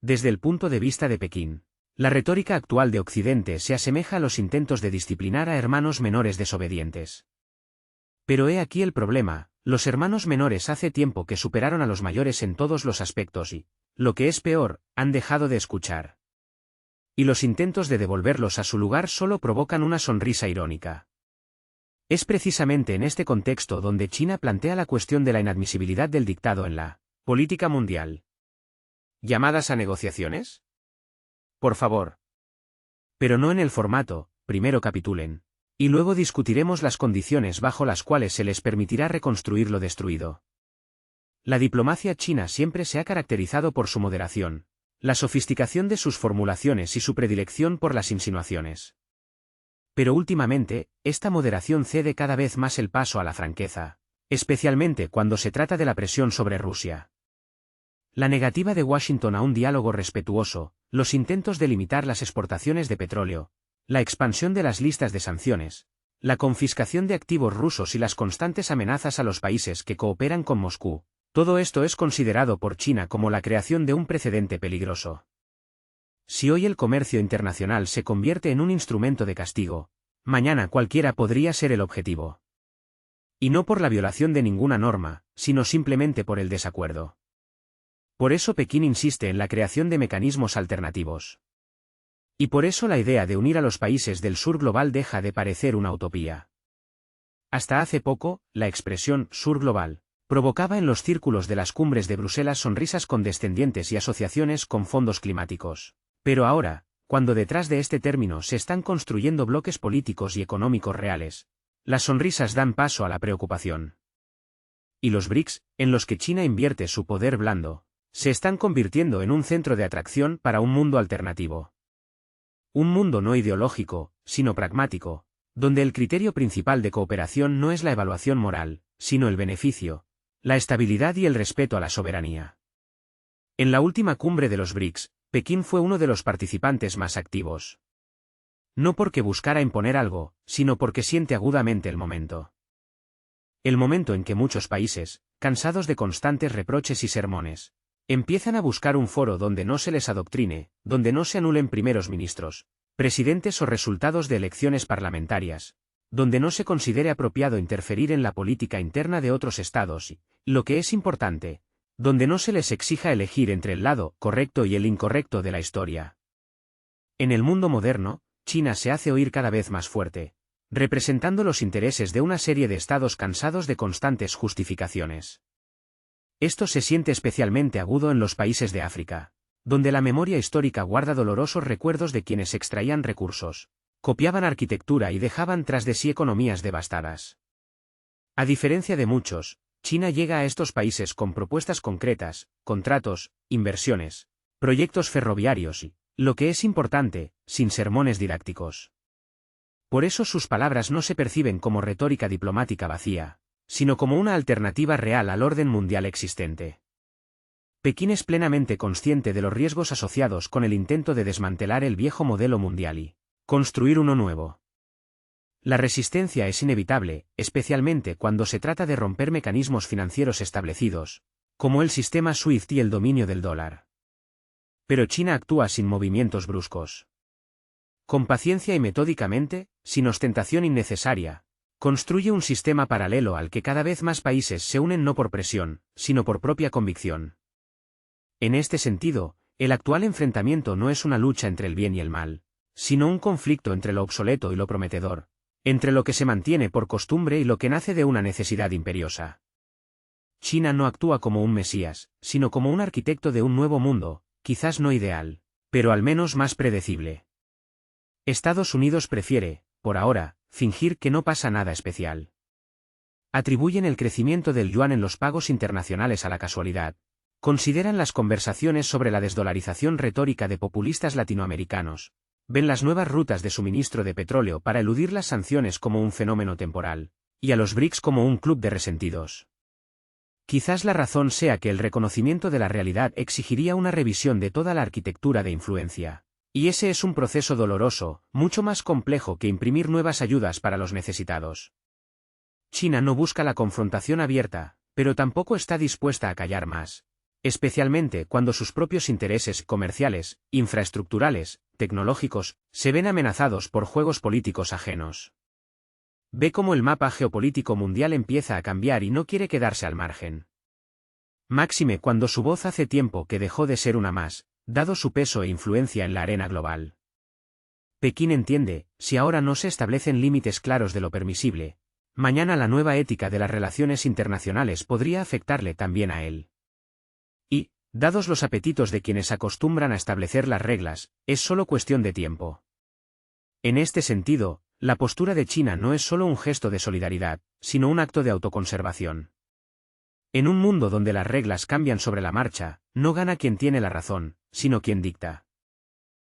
Desde el punto de vista de Pekín, la retórica actual de Occidente se asemeja a los intentos de disciplinar a hermanos menores desobedientes. Pero he aquí el problema: los hermanos menores hace tiempo que superaron a los mayores en todos los aspectos y, lo que es peor, han dejado de escuchar. Y los intentos de devolverlos a su lugar solo provocan una sonrisa irónica. Es precisamente en este contexto donde China plantea la cuestión de la inadmisibilidad del dictado en la política mundial. ¿Llamadas a negociaciones? Por favor. Pero no en el formato: primero capitulen, y luego discutiremos las condiciones bajo las cuales se les permitirá reconstruir lo destruido. La diplomacia china siempre se ha caracterizado por su moderación, la sofisticación de sus formulaciones y su predilección por las insinuaciones. Pero últimamente, esta moderación cede cada vez más el paso a la franqueza, especialmente cuando se trata de la presión sobre Rusia. La negativa de Washington a un diálogo respetuoso, los intentos de limitar las exportaciones de petróleo, la expansión de las listas de sanciones, la confiscación de activos rusos y las constantes amenazas a los países que cooperan con Moscú, todo esto es considerado por China como la creación de un precedente peligroso. Si hoy el comercio internacional se convierte en un instrumento de castigo, mañana cualquiera podría ser el objetivo. Y no por la violación de ninguna norma, sino simplemente por el desacuerdo. Por eso Pekín insiste en la creación de mecanismos alternativos. Y por eso la idea de unir a los países del sur global deja de parecer una utopía. Hasta hace poco, la expresión sur global provocaba en los círculos de las cumbres de Bruselas sonrisas condescendientes y asociaciones con fondos climáticos. Pero ahora, cuando detrás de este término se están construyendo bloques políticos y económicos reales, las sonrisas dan paso a la preocupación. Y los BRICS, en los que China invierte su poder blando, se están convirtiendo en un centro de atracción para un mundo alternativo. Un mundo no ideológico, sino pragmático, donde el criterio principal de cooperación no es la evaluación moral, sino el beneficio, la estabilidad y el respeto a la soberanía. En la última cumbre de los BRICS, Pekín fue uno de los participantes más activos. No porque buscara imponer algo, sino porque siente agudamente el momento. El momento en que muchos países, cansados de constantes reproches y sermones, empiezan a buscar un foro donde no se les adoctrine, donde no se anulen primeros ministros, presidentes o resultados de elecciones parlamentarias, donde no se considere apropiado interferir en la política interna de otros estados y, lo que es importante, donde no se les exija elegir entre el lado correcto y el incorrecto de la historia. En el mundo moderno, China se hace oír cada vez más fuerte, representando los intereses de una serie de estados cansados de constantes justificaciones. Esto se siente especialmente agudo en los países de África, donde la memoria histórica guarda dolorosos recuerdos de quienes extraían recursos, copiaban arquitectura y dejaban tras de sí economías devastadas. A diferencia de muchos, China llega a estos países con propuestas concretas, contratos, inversiones, proyectos ferroviarios y, lo que es importante, sin sermones didácticos. Por eso sus palabras no se perciben como retórica diplomática vacía, sino como una alternativa real al orden mundial existente. Pekín es plenamente consciente de los riesgos asociados con el intento de desmantelar el viejo modelo mundial y construir uno nuevo. La resistencia es inevitable, especialmente cuando se trata de romper mecanismos financieros establecidos, como el sistema SWIFT y el dominio del dólar. Pero China actúa sin movimientos bruscos. Con paciencia y metódicamente, sin ostentación innecesaria, construye un sistema paralelo al que cada vez más países se unen no por presión, sino por propia convicción. En este sentido, el actual enfrentamiento no es una lucha entre el bien y el mal, sino un conflicto entre lo obsoleto y lo prometedor, entre lo que se mantiene por costumbre y lo que nace de una necesidad imperiosa. China no actúa como un mesías, sino como un arquitecto de un nuevo mundo, quizás no ideal, pero al menos más predecible. Estados Unidos prefiere, por ahora, fingir que no pasa nada especial. Atribuyen el crecimiento del yuan en los pagos internacionales a la casualidad. Consideran las conversaciones sobre la desdolarización retórica de populistas latinoamericanos. Ven las nuevas rutas de suministro de petróleo para eludir las sanciones como un fenómeno temporal, y a los BRICS como un club de resentidos. Quizás la razón sea que el reconocimiento de la realidad exigiría una revisión de toda la arquitectura de influencia. Y ese es un proceso doloroso, mucho más complejo que imprimir nuevas ayudas para los necesitados. China no busca la confrontación abierta, pero tampoco está dispuesta a callar más. Especialmente cuando sus propios intereses comerciales, infraestructurales, tecnológicos, se ven amenazados por juegos políticos ajenos. Ve cómo el mapa geopolítico mundial empieza a cambiar y no quiere quedarse al margen. Máxime cuando su voz hace tiempo que dejó de ser una más, dado su peso e influencia en la arena global. Pekín entiende, si ahora no se establecen límites claros de lo permisible, mañana la nueva ética de las relaciones internacionales podría afectarle también a él. Y, dados los apetitos de quienes acostumbran a establecer las reglas, es solo cuestión de tiempo. En este sentido, la postura de China no es solo un gesto de solidaridad, sino un acto de autoconservación. En un mundo donde las reglas cambian sobre la marcha, no gana quien tiene la razón, sino quien dicta.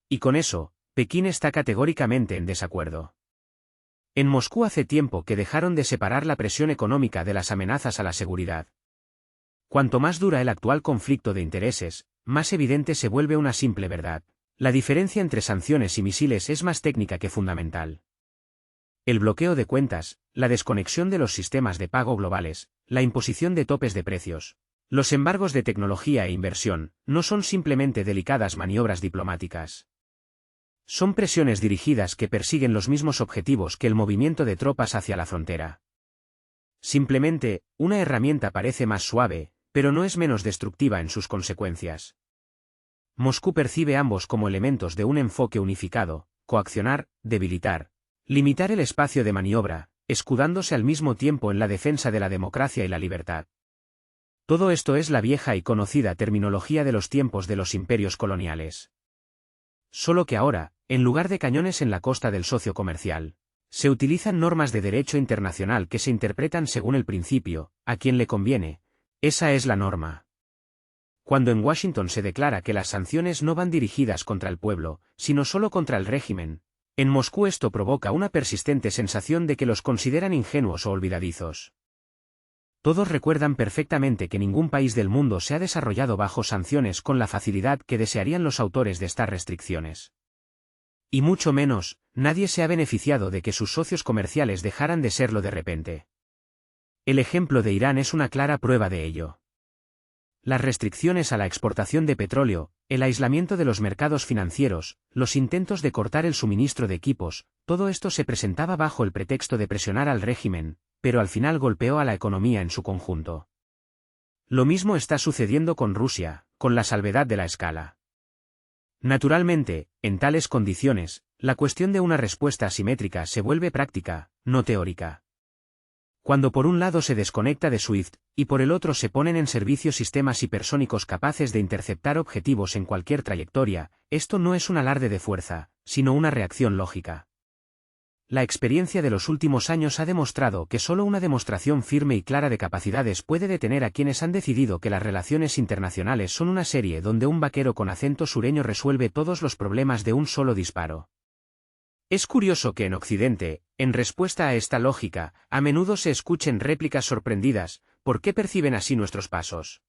Y con eso, Pekín está categóricamente en desacuerdo. En Moscú hace tiempo que dejaron de separar la presión económica de las amenazas a la seguridad. Cuanto más dura el actual conflicto de intereses, más evidente se vuelve una simple verdad. La diferencia entre sanciones y misiles es más técnica que fundamental. El bloqueo de cuentas, la desconexión de los sistemas de pago globales, la imposición de topes de precios, los embargos de tecnología e inversión, no son simplemente delicadas maniobras diplomáticas. Son presiones dirigidas que persiguen los mismos objetivos que el movimiento de tropas hacia la frontera. Simplemente, una herramienta parece más suave, pero no es menos destructiva en sus consecuencias. Moscú percibe ambos como elementos de un enfoque unificado: coaccionar, debilitar, limitar el espacio de maniobra, escudándose al mismo tiempo en la defensa de la democracia y la libertad. Todo esto es la vieja y conocida terminología de los tiempos de los imperios coloniales. Solo que ahora, en lugar de cañones en la costa del socio comercial, se utilizan normas de derecho internacional que se interpretan según el principio, a quien le conviene. Esa es la norma. Cuando en Washington se declara que las sanciones no van dirigidas contra el pueblo, sino solo contra el régimen, en Moscú esto provoca una persistente sensación de que los consideran ingenuos o olvidadizos. Todos recuerdan perfectamente que ningún país del mundo se ha desarrollado bajo sanciones con la facilidad que desearían los autores de estas restricciones. Y mucho menos, nadie se ha beneficiado de que sus socios comerciales dejaran de serlo de repente. El ejemplo de Irán es una clara prueba de ello. Las restricciones a la exportación de petróleo, el aislamiento de los mercados financieros, los intentos de cortar el suministro de equipos, todo esto se presentaba bajo el pretexto de presionar al régimen, pero al final golpeó a la economía en su conjunto. Lo mismo está sucediendo con Rusia, con la salvedad de la escala. Naturalmente, en tales condiciones, la cuestión de una respuesta asimétrica se vuelve práctica, no teórica. Cuando por un lado se desconecta de SWIFT, y por el otro se ponen en servicio sistemas hipersónicos capaces de interceptar objetivos en cualquier trayectoria, esto no es un alarde de fuerza, sino una reacción lógica. la experiencia de los últimos años ha demostrado que solo una demostración firme y clara de capacidades puede detener a quienes han decidido que las relaciones internacionales son una serie donde un vaquero con acento sureño resuelve todos los problemas de un solo disparo. Es curioso que en Occidente, en respuesta a esta lógica, a menudo se escuchen réplicas sorprendidas: ¿por qué perciben así nuestros pasos?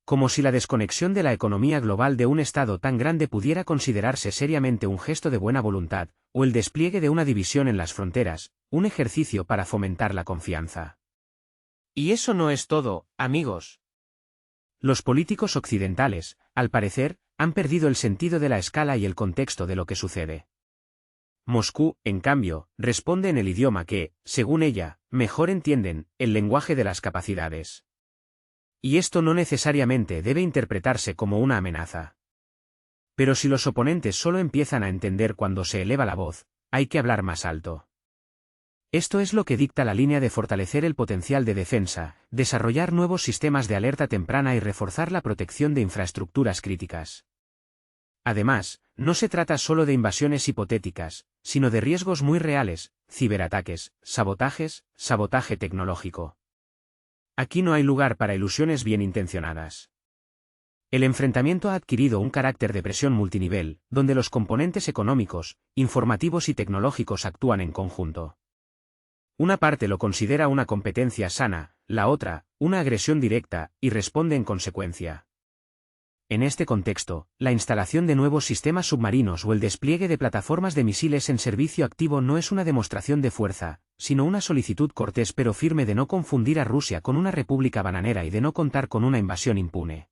Como si la desconexión de la economía global de un Estado tan grande pudiera considerarse seriamente un gesto de buena voluntad, o el despliegue de una división en las fronteras, un ejercicio para fomentar la confianza. Y eso no es todo, amigos. Los políticos occidentales, al parecer, han perdido el sentido de la escala y el contexto de lo que sucede. Moscú, en cambio, responde en el idioma que, según ella, mejor entienden, el lenguaje de las capacidades. Y esto no necesariamente debe interpretarse como una amenaza. Pero si los oponentes solo empiezan a entender cuando se eleva la voz, hay que hablar más alto. Esto es lo que dicta la línea de fortalecer el potencial de defensa, desarrollar nuevos sistemas de alerta temprana y reforzar la protección de infraestructuras críticas. Además, no se trata solo de invasiones hipotéticas, sino de riesgos muy reales: ciberataques, sabotajes, sabotaje tecnológico. Aquí no hay lugar para ilusiones bien intencionadas. El enfrentamiento ha adquirido un carácter de presión multinivel, donde los componentes económicos, informativos y tecnológicos actúan en conjunto. Una parte lo considera una competencia sana, la otra, una agresión directa, y responde en consecuencia. En este contexto, la instalación de nuevos sistemas submarinos o el despliegue de plataformas de misiles en servicio activo no es una demostración de fuerza, sino una solicitud cortés pero firme de no confundir a Rusia con una república bananera y de no contar con una invasión impune.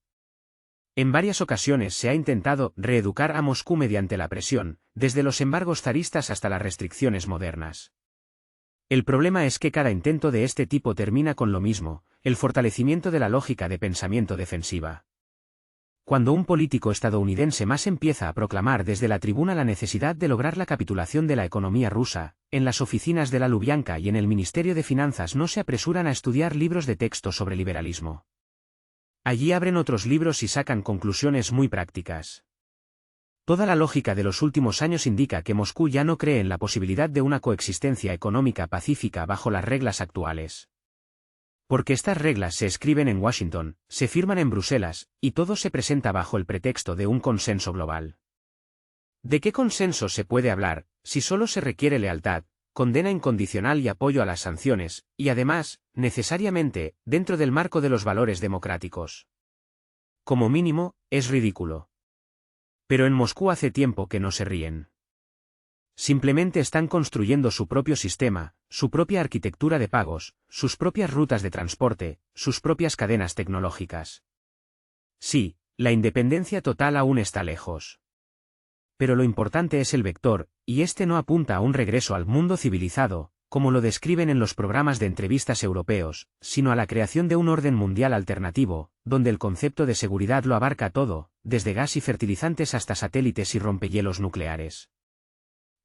En varias ocasiones se ha intentado reeducar a Moscú mediante la presión, desde los embargos zaristas hasta las restricciones modernas. El problema es que cada intento de este tipo termina con lo mismo: el fortalecimiento de la lógica de pensamiento defensiva. Cuando un político estadounidense más empieza a proclamar desde la tribuna la necesidad de lograr la capitulación de la economía rusa, en las oficinas de la Lubyanka y en el Ministerio de Finanzas no se apresuran a estudiar libros de texto sobre liberalismo. Allí abren otros libros y sacan conclusiones muy prácticas. Toda la lógica de los últimos años indica que Moscú ya no cree en la posibilidad de una coexistencia económica pacífica bajo las reglas actuales. Porque estas reglas se escriben en Washington, se firman en Bruselas, y todo se presenta bajo el pretexto de un consenso global. ¿De qué consenso se puede hablar, si solo se requiere lealtad, condena incondicional y apoyo a las sanciones, y además, necesariamente, dentro del marco de los valores democráticos? Como mínimo, es ridículo. Pero en Moscú hace tiempo que no se ríen. Simplemente están construyendo su propio sistema, su propia arquitectura de pagos, sus propias rutas de transporte, sus propias cadenas tecnológicas. Sí, la independencia total aún está lejos. Pero lo importante es el vector, y este no apunta a un regreso al mundo civilizado, como lo describen en los programas de entrevistas europeos, sino a la creación de un orden mundial alternativo, donde el concepto de seguridad lo abarca todo, desde gas y fertilizantes hasta satélites y rompehielos nucleares.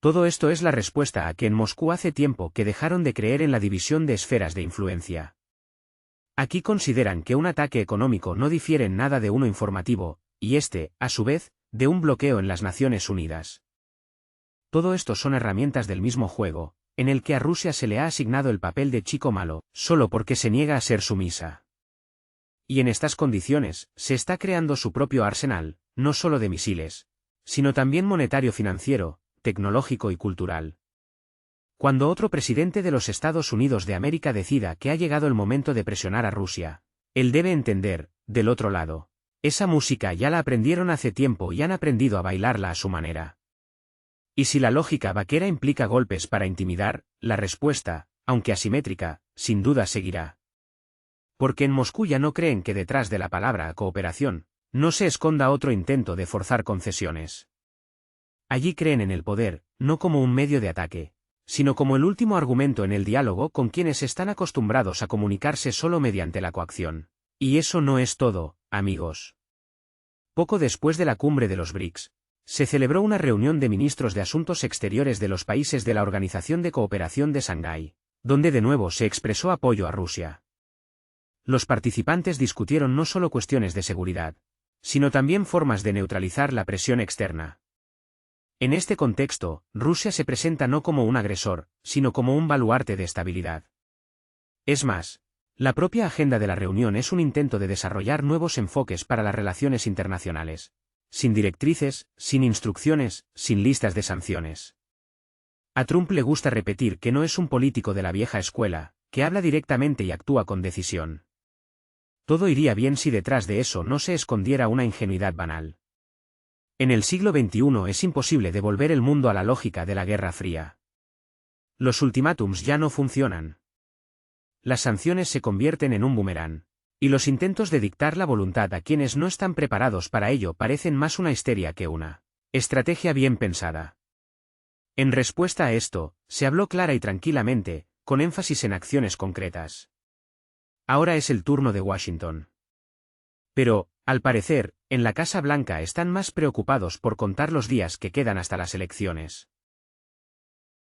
Todo esto es la respuesta a que en Moscú hace tiempo que dejaron de creer en la división de esferas de influencia. Aquí consideran que un ataque económico no difiere en nada de uno informativo, y este, a su vez, de un bloqueo en las Naciones Unidas. Todo esto son herramientas del mismo juego, en el que a Rusia se le ha asignado el papel de chico malo, solo porque se niega a ser sumisa. Y en estas condiciones, se está creando su propio arsenal, no solo de misiles, sino también monetario, financiero, tecnológico y cultural. Cuando otro presidente de los Estados Unidos de América decida que ha llegado el momento de presionar a Rusia, él debe entender, del otro lado, esa música ya la aprendieron hace tiempo y han aprendido a bailarla a su manera. Y si la lógica vaquera implica golpes para intimidar, la respuesta, aunque asimétrica, sin duda seguirá. Porque en Moscú ya no creen que detrás de la palabra cooperación, no se esconda otro intento de forzar concesiones. Allí creen en el poder, no como un medio de ataque, sino como el último argumento en el diálogo con quienes están acostumbrados a comunicarse solo mediante la coacción. Y eso no es todo, amigos. Poco después de la cumbre de los BRICS, se celebró una reunión de ministros de Asuntos Exteriores de los países de la Organización de Cooperación de Shanghái, donde de nuevo se expresó apoyo a Rusia. Los participantes discutieron no solo cuestiones de seguridad, sino también formas de neutralizar la presión externa. En este contexto, Rusia se presenta no como un agresor, sino como un baluarte de estabilidad. Es más, la propia agenda de la reunión es un intento de desarrollar nuevos enfoques para las relaciones internacionales. Sin directrices, sin instrucciones, sin listas de sanciones. A Trump le gusta repetir que no es un político de la vieja escuela, que habla directamente y actúa con decisión. Todo iría bien si detrás de eso no se escondiera una ingenuidad banal. En el siglo XXI es imposible devolver el mundo a la lógica de la Guerra Fría. Los ultimátums ya no funcionan. Las sanciones se convierten en un boomerang, y los intentos de dictar la voluntad a quienes no están preparados para ello parecen más una histeria que una estrategia bien pensada. En respuesta a esto, se habló clara y tranquilamente, con énfasis en acciones concretas. Ahora es el turno de Washington. Pero, al parecer, en la Casa Blanca están más preocupados por contar los días que quedan hasta las elecciones.